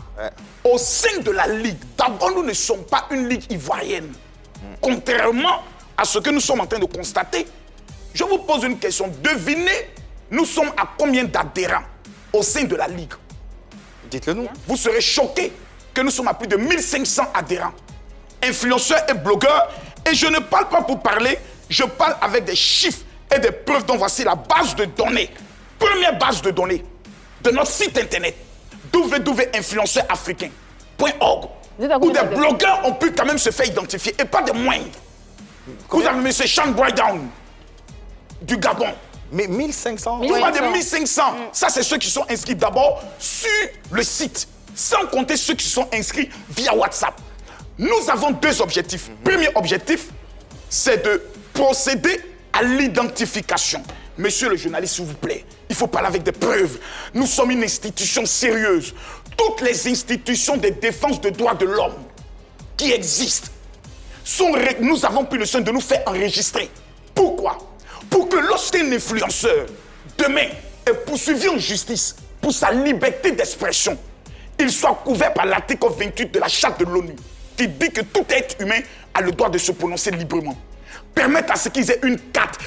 Au sein de la Ligue, d'abord, nous ne sommes pas une Ligue ivoirienne. Contrairement à ce que nous sommes en train de constater, je vous pose une question. Devinez, nous sommes à combien d'adhérents au sein de la Ligue? Dites-le nous. Vous serez choqués que nous sommes à plus de 1500 adhérents. Influenceurs et blogueurs. Et je ne parle pas pour parler, je parle avec des chiffres et des preuves. Donc voici la base de données. Première base de données de notre site internet, www.influenceurafricain.org, où des blogueurs ont pu quand même se faire identifier, et pas des moindres. Vous avez M. Sean Brightdown du Gabon. Mais 1500? Tout pas de 1500. Ça, c'est ceux qui sont inscrits d'abord sur le site, sans compter ceux qui sont inscrits via WhatsApp. Nous avons deux objectifs. Premier objectif, c'est de procéder à l'identification. Monsieur le journaliste, s'il vous plaît, il faut parler avec des preuves. Nous sommes une institution sérieuse. Toutes les institutions de défense des droits de l'homme qui existent nous avons pris le soin de nous faire enregistrer. Pourquoi? Pour que lorsqu'un influenceur, demain, est poursuivi en justice pour sa liberté d'expression, il soit couvert par l'article 28 de la Charte de l'ONU, qui dit que tout être humain a le droit de se prononcer librement. Permettre à ce qu'ils aient une carte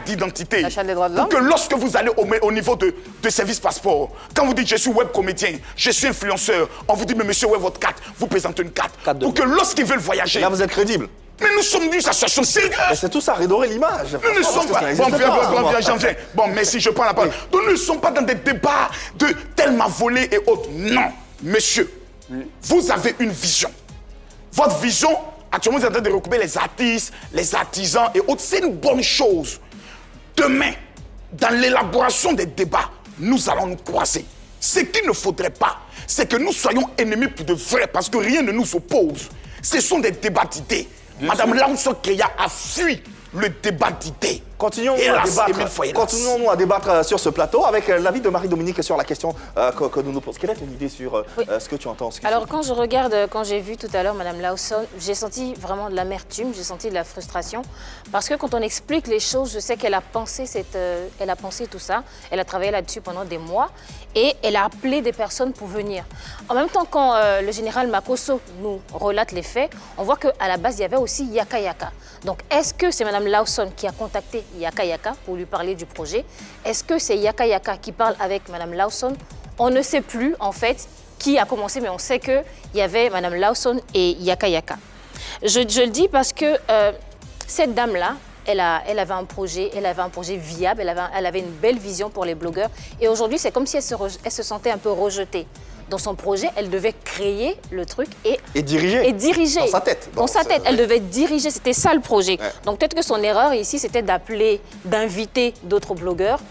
d'identité. La Charte des droits de l'homme. Pour que lorsque vous allez au niveau de service passeport, quand vous dites je suis web comédien, je suis influenceur, on vous dit mais monsieur, où est votre carte? Vous présentez une carte. Pour que lorsqu'ils veulent voyager. Là, vous êtes crédible. Mais nous sommes une association sérieuse. Mais c'est tout ça, redorer l'image. Nous ne sommes pas. Bon, j'en viens. Bon, merci, je prends la parole. Donc, nous ne sommes pas dans des débats de tel m'a volé et autres. Non, monsieur, vous avez une vision. Votre vision, actuellement, vous êtes en train de recouper les artistes, les artisans et autres. C'est une bonne chose. Demain, dans l'élaboration des débats, nous allons nous croiser. Ce qu'il ne faudrait pas, c'est que nous soyons ennemis pour de vrai, parce que rien ne nous oppose. Ce sont des débats d'idées. Madame Laouson Kreya a fui le débat d'idées. Continuons-nous à débattre sur ce plateau avec l'avis de Marie-Dominique sur la question que nous nous posons. Quelle est ton idée sur ce que tu entends? Alors quand je regarde, quand j'ai vu tout à l'heure Madame Laouson, j'ai senti vraiment de l'amertume, j'ai senti de la frustration. Parce que quand on explique les choses, je sais qu'elle a pensé elle a pensé tout ça. Elle a travaillé là-dessus pendant des mois et elle a appelé des personnes pour venir. En même temps, quand le général Makosso nous relate les faits, on voit qu'à la base, il y avait aussi Yaka Yaka. Donc est-ce que c'est Madame Laouson qui a contacté Yaka Yaka pour lui parler du projet? Est-ce que c'est Yaka Yaka qui parle avec Madame Laouson? On ne sait plus en fait qui a commencé, mais on sait qu'il y avait Madame Laouson et Yaka Yaka. Je le dis parce que cette dame-là, elle avait un projet viable, elle avait une belle vision pour les blogueurs. Et aujourd'hui, c'est comme si elle se sentait un peu rejetée. Dans son projet, elle devait créer le truc et diriger. Dans sa tête. Dans sa tête, elle devait diriger. C'était ça le projet. Ouais. Donc peut-être que son erreur ici, c'était d'inviter d'autres blogueurs.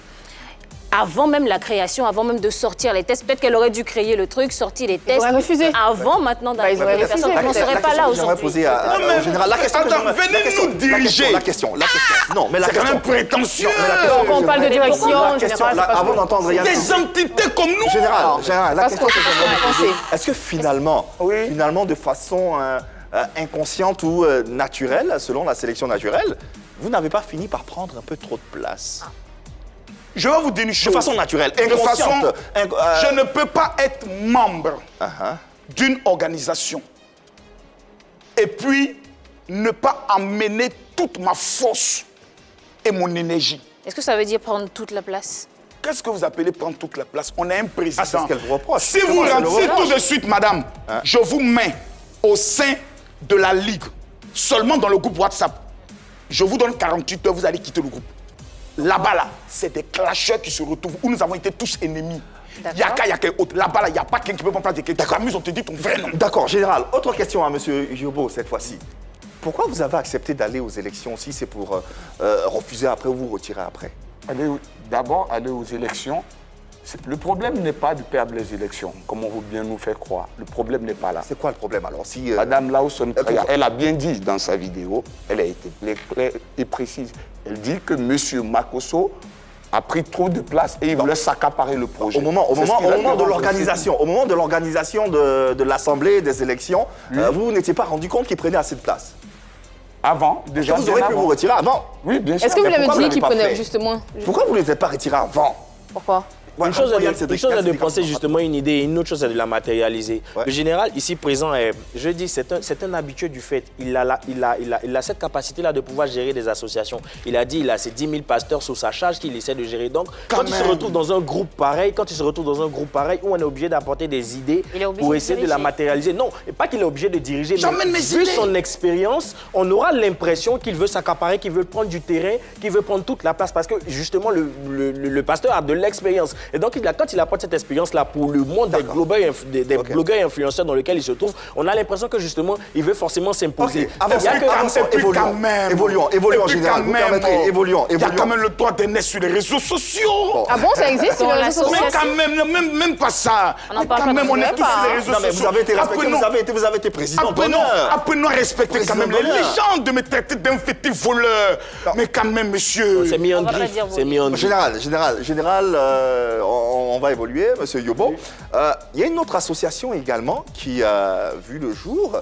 Avant même la création, avant même de sortir les tests, peut-être qu'elle aurait dû créer le truc, sortir les tests. Avant maintenant d'inviter les personnes. On ne serait pas là aujourd'hui. Poser au général la question. Venez nous diriger. La question. Non, mais la question. C'est quand même prétentieux. On parle de direction. Avant d'entendre Yann. Des entités comme nous. Général, la question que j'aimerais poser, est-ce que finalement, de façon inconsciente ou naturelle, selon la sélection naturelle, vous n'avez pas fini par prendre un peu trop de place? Je vais vous dire une chose. De façon naturelle, inconsciente. Je ne peux pas être membre d'une organisation et puis ne pas amener toute ma force et mon énergie. Est-ce que ça veut dire prendre toute la place? Qu'est-ce que vous appelez prendre toute la place? On a un président. C'est ce qu'elle vous reproche. Si vous rentrez tout de suite, madame, je vous mets au sein de la Ligue, seulement dans le groupe WhatsApp. Je vous donne 48 heures, vous allez quitter le groupe. Là-bas, là, c'est des clasheurs qui se retrouvent, où nous avons été tous ennemis. Yaka et autres. Là-bas, là, il n'y a pas quelqu'un qui peut prendre place de quelqu'un. D'accord, on te dit ton vrai nom. D'accord, général. Autre question à M. Yobo, cette fois-ci. Pourquoi vous avez accepté d'aller aux élections si c'est pour refuser après ou vous retirer après? D'abord, aller aux élections. Le problème n'est pas de perdre les élections, comme on veut bien nous faire croire. Le problème n'est pas là. C'est quoi le problème alors si, Madame Laouson Kreya, elle a bien dit dans sa vidéo, elle a été claire et précise. Elle dit que M. Makosso a pris trop de place et il voulait s'accaparer le projet. Au moment de l'organisation de l'Assemblée, des élections, vous n'étiez pas rendu compte qu'il prenait assez de place? Avant, déjà. Vous auriez pu vous retirer avant? Oui, bien sûr. Est-ce que vous l'avez dit qu'il prenait justement? Pourquoi vous ne les avez pas retirés avant? Pourquoi? Une chose est de penser justement une idée, une autre chose est de la matérialiser. Ouais. Le général ici présent, je dis, c'est un habitué du fait. Il a cette capacité-là de pouvoir gérer des associations. Il a dit, il a ses 10 000 pasteurs sous sa charge qu'il essaie de gérer. Donc, quand il se retrouve dans un groupe pareil, où on est obligé d'apporter des idées pour essayer de la matérialiser. Non, et pas qu'il est obligé de diriger, mais vu son expérience, on aura l'impression qu'il veut s'accaparer, qu'il veut prendre du terrain, qu'il veut prendre toute la place parce que justement, le pasteur a de l'expérience. Et donc, quand il apporte cette expérience-là pour le monde des blogueurs et influenceurs dans lequel il se trouve, on a l'impression que justement, il veut forcément s'imposer. Évoluons, général. Évoluons. Il y a quand même le droit de naître sur les réseaux sociaux. Ah bon, ça existe sur les réseaux sociaux? Mais quand même pas ça. On est tous sur les réseaux sociaux. Vous avez été respecté, vous avez été président d'honneur. Apprenons à respecter quand même les légendes de me traiter d'un fétif voleur. Mais quand même, monsieur. C'est mis en griffe. Général, on va évoluer, monsieur Yobo. Il y a une autre association également qui a vu le jour.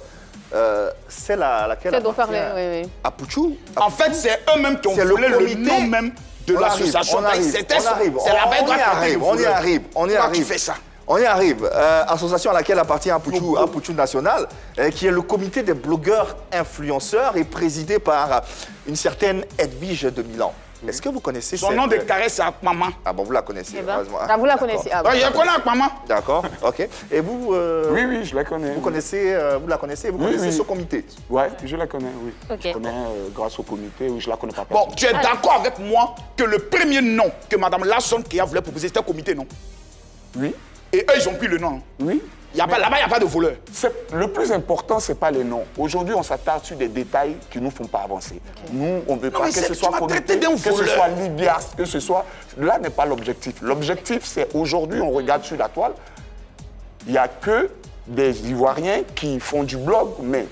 celle à laquelle C'est dont appartient parlait, oui. Apuchu. En fait, c'est eux-mêmes qui ont volé le nom même de l'association. On arrive. C'est la bête On y arrive. Pourquoi tu fais ça? On y arrive. Association à laquelle appartient Apuchu National, qui est le comité des blogueurs influenceurs et présidé par une certaine Edwige de Milan. Est-ce que vous connaissez son nom de caresse, c'est Akmama. Ah bon, vous la connaissez, heureusement. Ah, vous la connaissez. Ah, bon. Je connais Akmama. D'accord, ok. Et vous Oui, je la connais. Vous la connaissez ce comité? Oui, je la connais, oui. Okay. Je connais grâce au comité, oui, je la connais pas. Bon, tu es d'accord avec moi que le premier nom que Mme Lasson Kéa voulait proposer, c'était un comité, non? Oui. Et eux, ils ont pris le nom. Oui. Là-bas, il n'y a pas de voleur. Le plus important, ce n'est pas les noms. Aujourd'hui, on s'attarde sur des détails qui ne nous font pas avancer. Nous, on ne veut pas que ce soit comité, que ce soit Libya, que ce soit... Là n'est pas l'objectif. L'objectif, c'est aujourd'hui, on regarde sur la toile, il n'y a que des Ivoiriens qui font du blog, mais...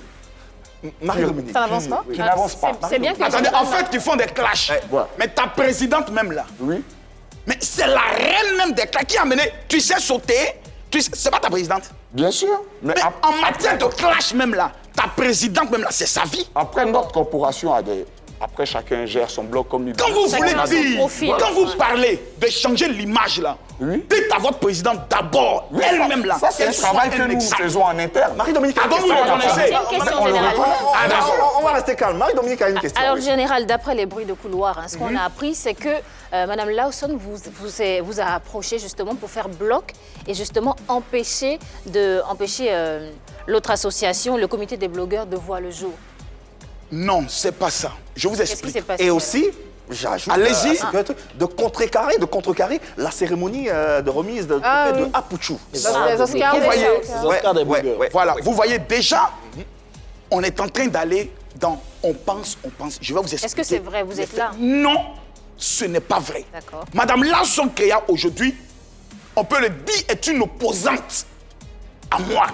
Marie-Dominique. Ça n'avance pas? Qui n'avance pas. C'est bien que... Attendez, en fait, ils font des clashs. Ouais. Mais ta présidente même là, Oui. mais c'est la reine même des clashs qui a mené. Tu sais sauter, c'est pas ta présidente. Bien sûr. Mais en matière de clash même là, ta présidente même là, c'est sa vie. Après, notre corporation a des... Après, chacun gère son blog comme il veut. Quand vous voulez a son dire, profil. quand vous parlez de changer l'image là, Oui. dites à votre présidente d'abord, Oui, elle-même là, Ça, c'est un qu'elle soit travail que un nous exemple. faisons en interne. Marie-Dominique, Ah bon, vous le reconnaissez? C'est une question générale. on va rester calme. Marie-Dominique a une question. Alors, oui. général, d'après les bruits de couloir, ce qu'on a appris, c'est que Mme Lawson vous a approché justement pour faire bloc et justement empêcher l'autre association, le comité des blogueurs, de voir le jour. Non, c'est pas ça. Je vous Qu'est-ce qui explique. s'est passé? Et aussi, j'ajoute Allez-y. de contrecarrer la cérémonie de remise de Apuchu. Les Oscars, Vous voyez, Les Oscars des blogueurs. voilà, vous voyez déjà, on est en train d'aller dans on pense. Je vais vous expliquer. Est-ce que c'est vrai? Vous êtes là? Non, ce n'est pas vrai. D'accord. Madame Lasson Kéa, aujourd'hui, on peut le dire, est une opposante à moi.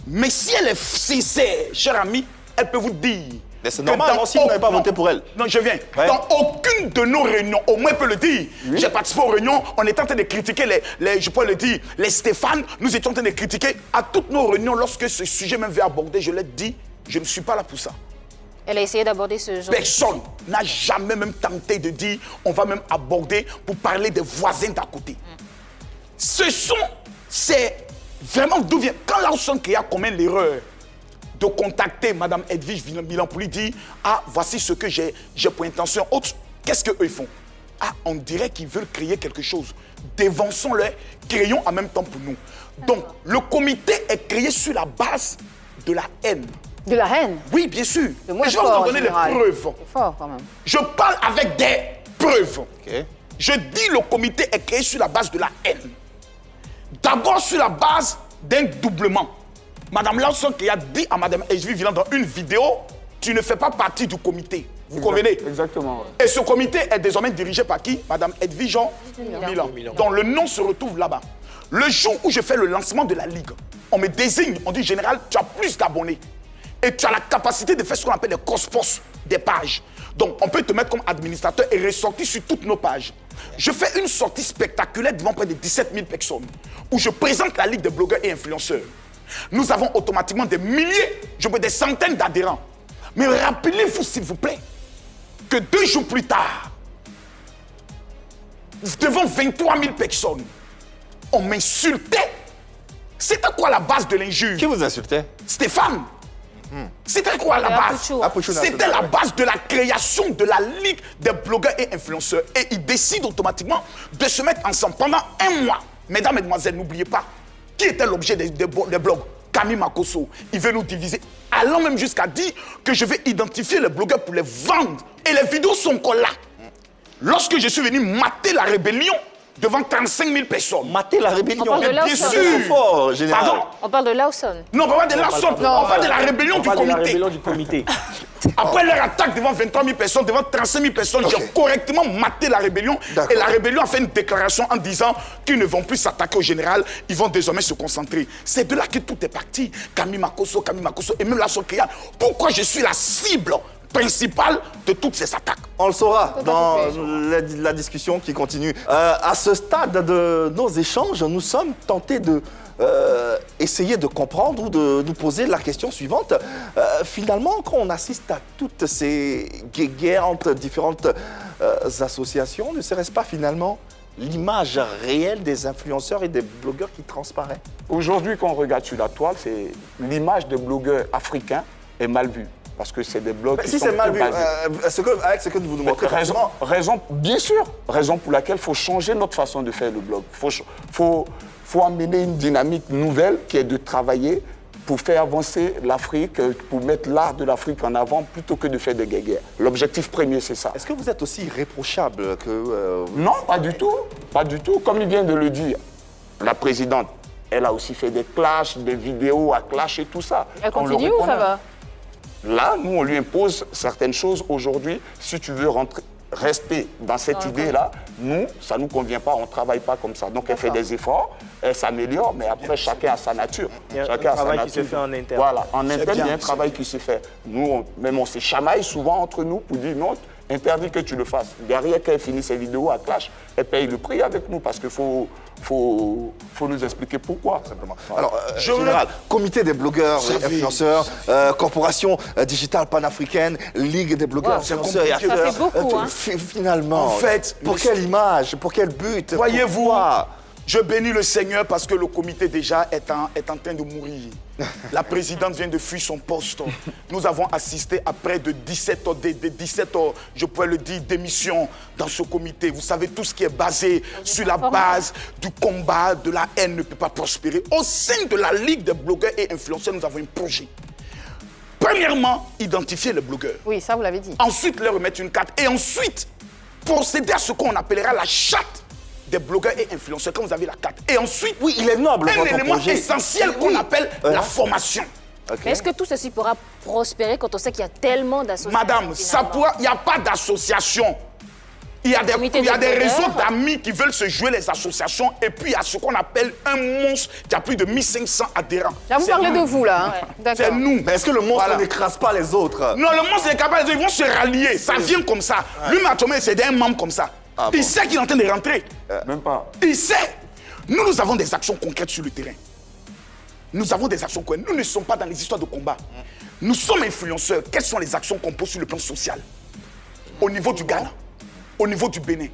Mais si elle est sincère, cher ami, elle peut vous dire. Mais c'est normal, si vous n'avez pas voté pour elle. Non, je viens. Ouais. Dans aucune de nos réunions, au moins elle peut le dire. J'ai participé aux réunions, on était en train de critiquer je peux le dire, les Stéphane, nous étions en train de critiquer à toutes nos réunions lorsque ce sujet même veut aborder, je l'ai dit, je ne suis pas là pour ça. Elle a essayé d'aborder ce genre. Personne n'a jamais même tenté de dire on va même aborder pour parler des voisins d'à côté. C'est vraiment d'où vient. Quand Lawson Kéa commet l'erreur de contacter Mme Edwige Milan pour lui dire ah, voici ce que j'ai pour intention autre, qu'est-ce qu'eux font? Ah, on dirait qu'ils veulent créer quelque chose. Dévançons-le, créons en même temps pour nous. Donc, le comité est créé sur la base de la haine. De la haine? Oui, bien sûr. C'est moins Je vais vous en donner les général. preuves. C'est fort quand même. Je parle avec des preuves. Ok. Je dis le comité est créé sur la base de la haine. D'abord sur la base d'un doublement. Madame Lawson qui a dit à Madame Edwige Milan dans une vidéo, tu ne fais pas partie du comité. Vous convenez? Exactement. Ouais. Et ce comité est désormais dirigé par qui? Madame Edwige Milan. Donc le nom se retrouve là-bas. Le jour où je fais le lancement de la Ligue, on me désigne, on dit général, tu as plus d'abonnés. Et tu as la capacité de faire ce qu'on appelle des cross-posts, des pages. Donc on peut te mettre comme administrateur et ressortir sur toutes nos pages. Je fais une sortie spectaculaire devant près de 17 000 personnes, où je présente la Ligue des blogueurs et influenceurs. Nous avons automatiquement des milliers, je veux des centaines d'adhérents. Mais rappelez-vous, s'il vous plaît, que 2 jours plus tard, devant 23 000 personnes, on m'insultait. C'était quoi la base de l'injure? Qui vous insultait? Stéphane. C'était quoi la base? Apuchu C'était National, la ouais. base de la création de la Ligue des blogueurs et influenceurs. Et ils décident automatiquement de se mettre ensemble pendant 1 mois. Mesdames, Mesdemoiselles, n'oubliez pas, qui était l'objet des blogs? Camille Makosso. Il veut nous diviser. Allant même jusqu'à dire que je vais identifier les blogueurs pour les vendre. Et les vidéos sont encore là. Lorsque je suis venu mater la rébellion devant 35 000 personnes. Mater la rébellion. On parle de Mais bien Lawson. sûr. Fort, général. Pardon? On parle de Lawson. Non, on parle pas de Lawson. On parle de la rébellion On du parle de la comité. rébellion du comité. Après leur attaque devant 23 000 personnes, devant 35 000 personnes, j'ai correctement maté la rébellion. Et la rébellion a fait une déclaration en disant qu'ils ne vont plus s'attaquer au général, ils vont désormais se concentrer. C'est de là que tout est parti. Camille Makosso. Et même la Sokéa. Pourquoi je suis la cible principal de toutes ces attaques. On le saura dans la discussion qui continue. À ce stade de nos échanges, nous sommes tentés de essayer de comprendre ou de nous poser la question suivante. Finalement, quand on assiste à toutes ces guéguerres entre différentes associations, ne serait-ce pas finalement l'image réelle des influenceurs et des blogueurs qui transparaît? Aujourd'hui, quand on regarde sur la toile, c'est l'image des blogueurs africains est mal vue. Parce que c'est des blogs qui si sont c'est mal vu, avec ce que vous nous montrez, bien sûr, raison pour laquelle il faut changer notre façon de faire le blog. Faut amener une dynamique nouvelle qui est de travailler pour faire avancer l'Afrique, pour mettre l'art de l'Afrique en avant plutôt que de faire des guéguerres. L'objectif premier, c'est ça. Est-ce que vous êtes aussi irréprochable que... Non, pas du tout. Pas du tout. Comme il vient de le dire, la présidente, elle a aussi fait des clashs, des vidéos à clash et tout ça. Elle continue ou ça va? Là, nous, on lui impose certaines choses aujourd'hui. Si tu veux rester dans cette idée-là, nous, ça ne nous convient pas, on ne travaille pas comme ça. Donc, elle fait des efforts, elle s'améliore, mais après, chacun a sa nature. Il y a un travail qui se fait en interne. Voilà, en interne, il y a un travail qui se fait. Nous, même on se chamaille souvent entre nous pour dire non, interdit que tu le fasses. Derrière, quand elle finit ses vidéos à clash, elle paye le prix avec nous parce qu'il faut nous expliquer pourquoi. Simplement. Alors, général, comité des blogueurs et influenceurs, corporation digitale panafricaine, ligue des blogueurs, influenceurs et acteurs. Ça fait beaucoup, hein. Finalement, en fait, pour quelle image, pour quel but? Voyez-vous, je bénis le Seigneur parce que le comité déjà est en train de mourir. La présidente vient de fuir son poste. Nous avons assisté à près de 17 heures, je pourrais le dire, d'émissions dans ce comité. Vous savez, tout ce qui est basé sur la base du combat, de la haine ne peut pas prospérer. Au sein de la Ligue des blogueurs et influenceurs, nous avons un projet. Premièrement, identifier les blogueurs. Oui, ça vous l'avez dit. Ensuite, leur remettre une carte. Et ensuite, procéder à ce qu'on appellera la charte des blogueurs et influenceurs quand vous avez la carte. Et ensuite, oui, il est noble, un votre élément projet essentiel qu'on appelle la formation. Okay. Mais est-ce que tout ceci pourra prospérer quand on sait qu'il y a tellement d'associations? Madame, il n'y a pas d'association. Il y a des réseaux d'amis qui veulent se jouer les associations et puis il y a ce qu'on appelle un monstre qui a plus de 1500 adhérents. Là, vous parlez de vous, là. Hein. Ouais. C'est nous. Mais est-ce que le monstre n'écrase pas les autres? Non, le monstre n'écrase pas les autres. Ils vont se rallier. Ça vient comme ça. Ouais. Lui, Matomé, c'est un membre comme ça. Il sait qu'il est en train de rentrer. Même pas. Il sait. Nous avons des actions concrètes sur le terrain. Nous avons des actions concrètes. Nous ne sommes pas dans les histoires de combat. Nous sommes influenceurs. Quelles sont les actions qu'on pose sur le plan social? Au niveau du Ghana, au niveau du Bénin,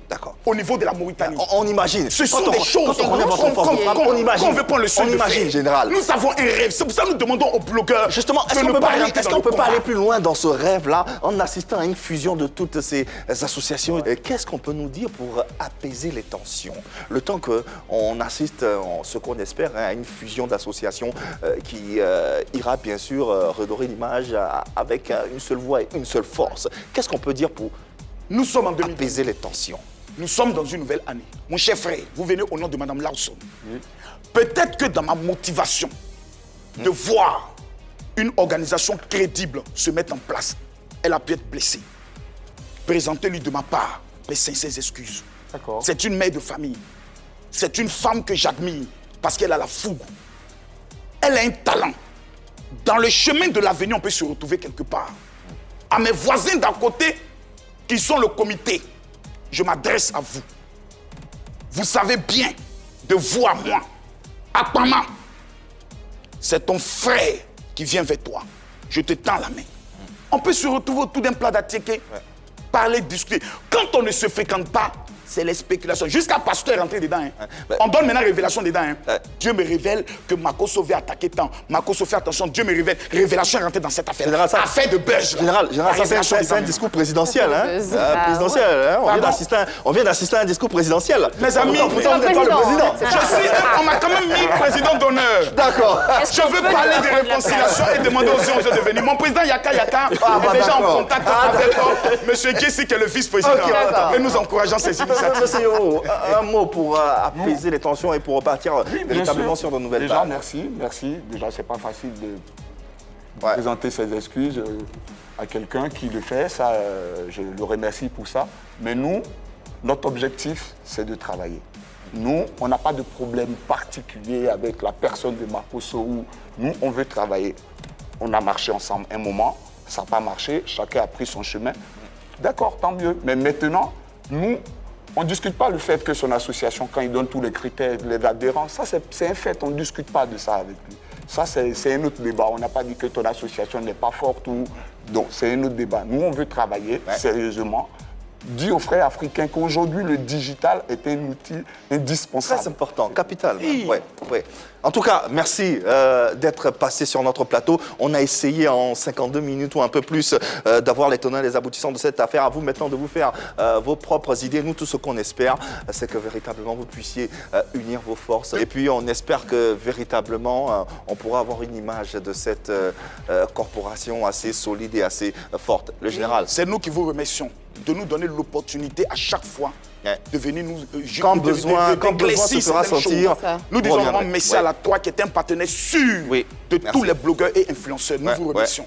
au niveau de la Mauritanie. On imagine. Ce sont des choses qu'on veut prendre le soin de faire. Général. Nous avons un rêve. C'est pour ça que nous demandons aux blogueurs. Justement, est-ce qu'on peut pas aller plus loin dans ce rêve-là en assistant à une fusion de toutes ces associations? Qu'est-ce qu'on peut nous dire pour apaiser les tensions? Le temps qu'on assiste, ce qu'on espère, à une fusion d'associations qui ira bien sûr redorer l'image avec une seule voix et une seule force. Qu'est-ce qu'on peut dire pour nous sommes en 2020. Apaiser les tensions. Nous sommes dans une nouvelle année. Mon cher frère, vous venez au nom de Mme Lawson. Peut-être que dans ma motivation de voir une organisation crédible se mettre en place, elle a pu être blessée. Présentez-lui de ma part mes sincères excuses. C'est une mère de famille. C'est une femme que j'admire parce qu'elle a la fougue. Elle a un talent. Dans le chemin de l'avenir, on peut se retrouver quelque part. À mes voisins d'à côté, qui sont le comité, je m'adresse à vous. Vous savez bien, de vous à moi, à Pama, c'est ton frère qui vient vers toi. Je te tends la main. On peut se retrouver autour d'un plat d'attiéké, parler, discuter. Quand on ne se fréquente pas, c'est les spéculations. Jusqu'à Pasteur est rentré dedans. On donne maintenant révélation dedans. Dieu me révèle que Makosso veut attaquer tant. Makosso fait attention, Dieu me révèle. Révélation est rentrée dans cette affaire. Général, affaire de buzz. Général, ça c'est un discours présidentiel. Présidentiel. On vient d'assister à un discours présidentiel. Mes amis, pourtant, vous n'êtes pas le président. On m'a quand même mis président d'honneur. D'accord. Je veux parler de réconciliation et demander aux gens de venir. Mon président Yaka est déjà en contact avec M. Jessi, qui est le vice-président. Et nous encourageons ces initiatives. Un mot pour apaiser les tensions et pour repartir véritablement sur de nouvelles bases. Merci. Déjà, c'est pas facile de présenter ses excuses à quelqu'un qui le fait. Ça, je le remercie pour ça. Mais nous, notre objectif, c'est de travailler. Nous, on n'a pas de problème particulier avec la personne de Makosso. Nous, on veut travailler. On a marché ensemble un moment. Ça n'a pas marché, chacun a pris son chemin. D'accord, tant mieux. Mais maintenant, nous, on ne discute pas le fait que son association, quand il donne tous les critères, les adhérents, ça c'est un fait, on ne discute pas de ça avec lui. Ça, c'est un autre débat. On n'a pas dit que ton association n'est pas forte ou... Donc, c'est un autre débat. Nous, on veut travailler sérieusement. Dis aux frères africains qu'aujourd'hui, le digital est un outil indispensable. Très important, capital. Ouais. En tout cas, merci d'être passé sur notre plateau. On a essayé en 52 minutes ou un peu plus d'avoir les tenants et les aboutissants de cette affaire. À vous maintenant de vous faire vos propres idées. Nous, tout ce qu'on espère, c'est que véritablement vous puissiez unir vos forces. Et puis, on espère que véritablement, on pourra avoir une image de cette corporation assez solide et assez forte. Le général. C'est nous qui vous remercions de nous donner l'opportunité à chaque fois de venir nous... Quand besoin se fera sentir. Nous disons vraiment merci à la Croix qui est un partenaire sûr de tous les blogueurs et influenceurs. Nous vous remercions.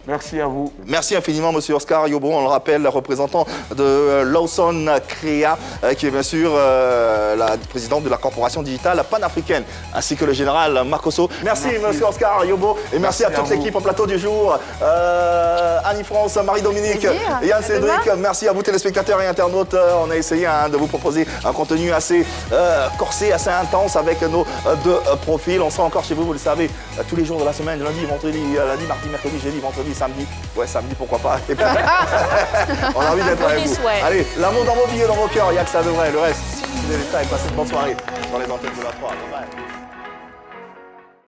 Merci à vous. Merci infiniment, monsieur Oscar Yobo. On le rappelle, représentant de Lawson Crea, qui est bien sûr la présidente de la corporation digitale panafricaine, ainsi que le général Makosso. Merci, monsieur Oscar Yobo. Et merci à toute l'équipe en plateau du jour. Annie-France, Marie-Dominique, Yann Cédric. Merci à vous, téléspectateurs et internautes. On a essayé de vous proposer un contenu assez corsé, assez intense avec nos deux profils. On sera encore chez vous, vous le savez, tous les jours de la semaine, lundi, vendredi, lundi, mardi, mercredi, jeudi, vendredi, samedi. Ouais, samedi, pourquoi pas. Et puis, on a envie d'être avec vous. Allez, l'amour dans vos billets, dans vos cœurs, il n'y a que ça de vrai. Le reste, c'est des détails. Passez une bonne soirée dans les antennes de la 3.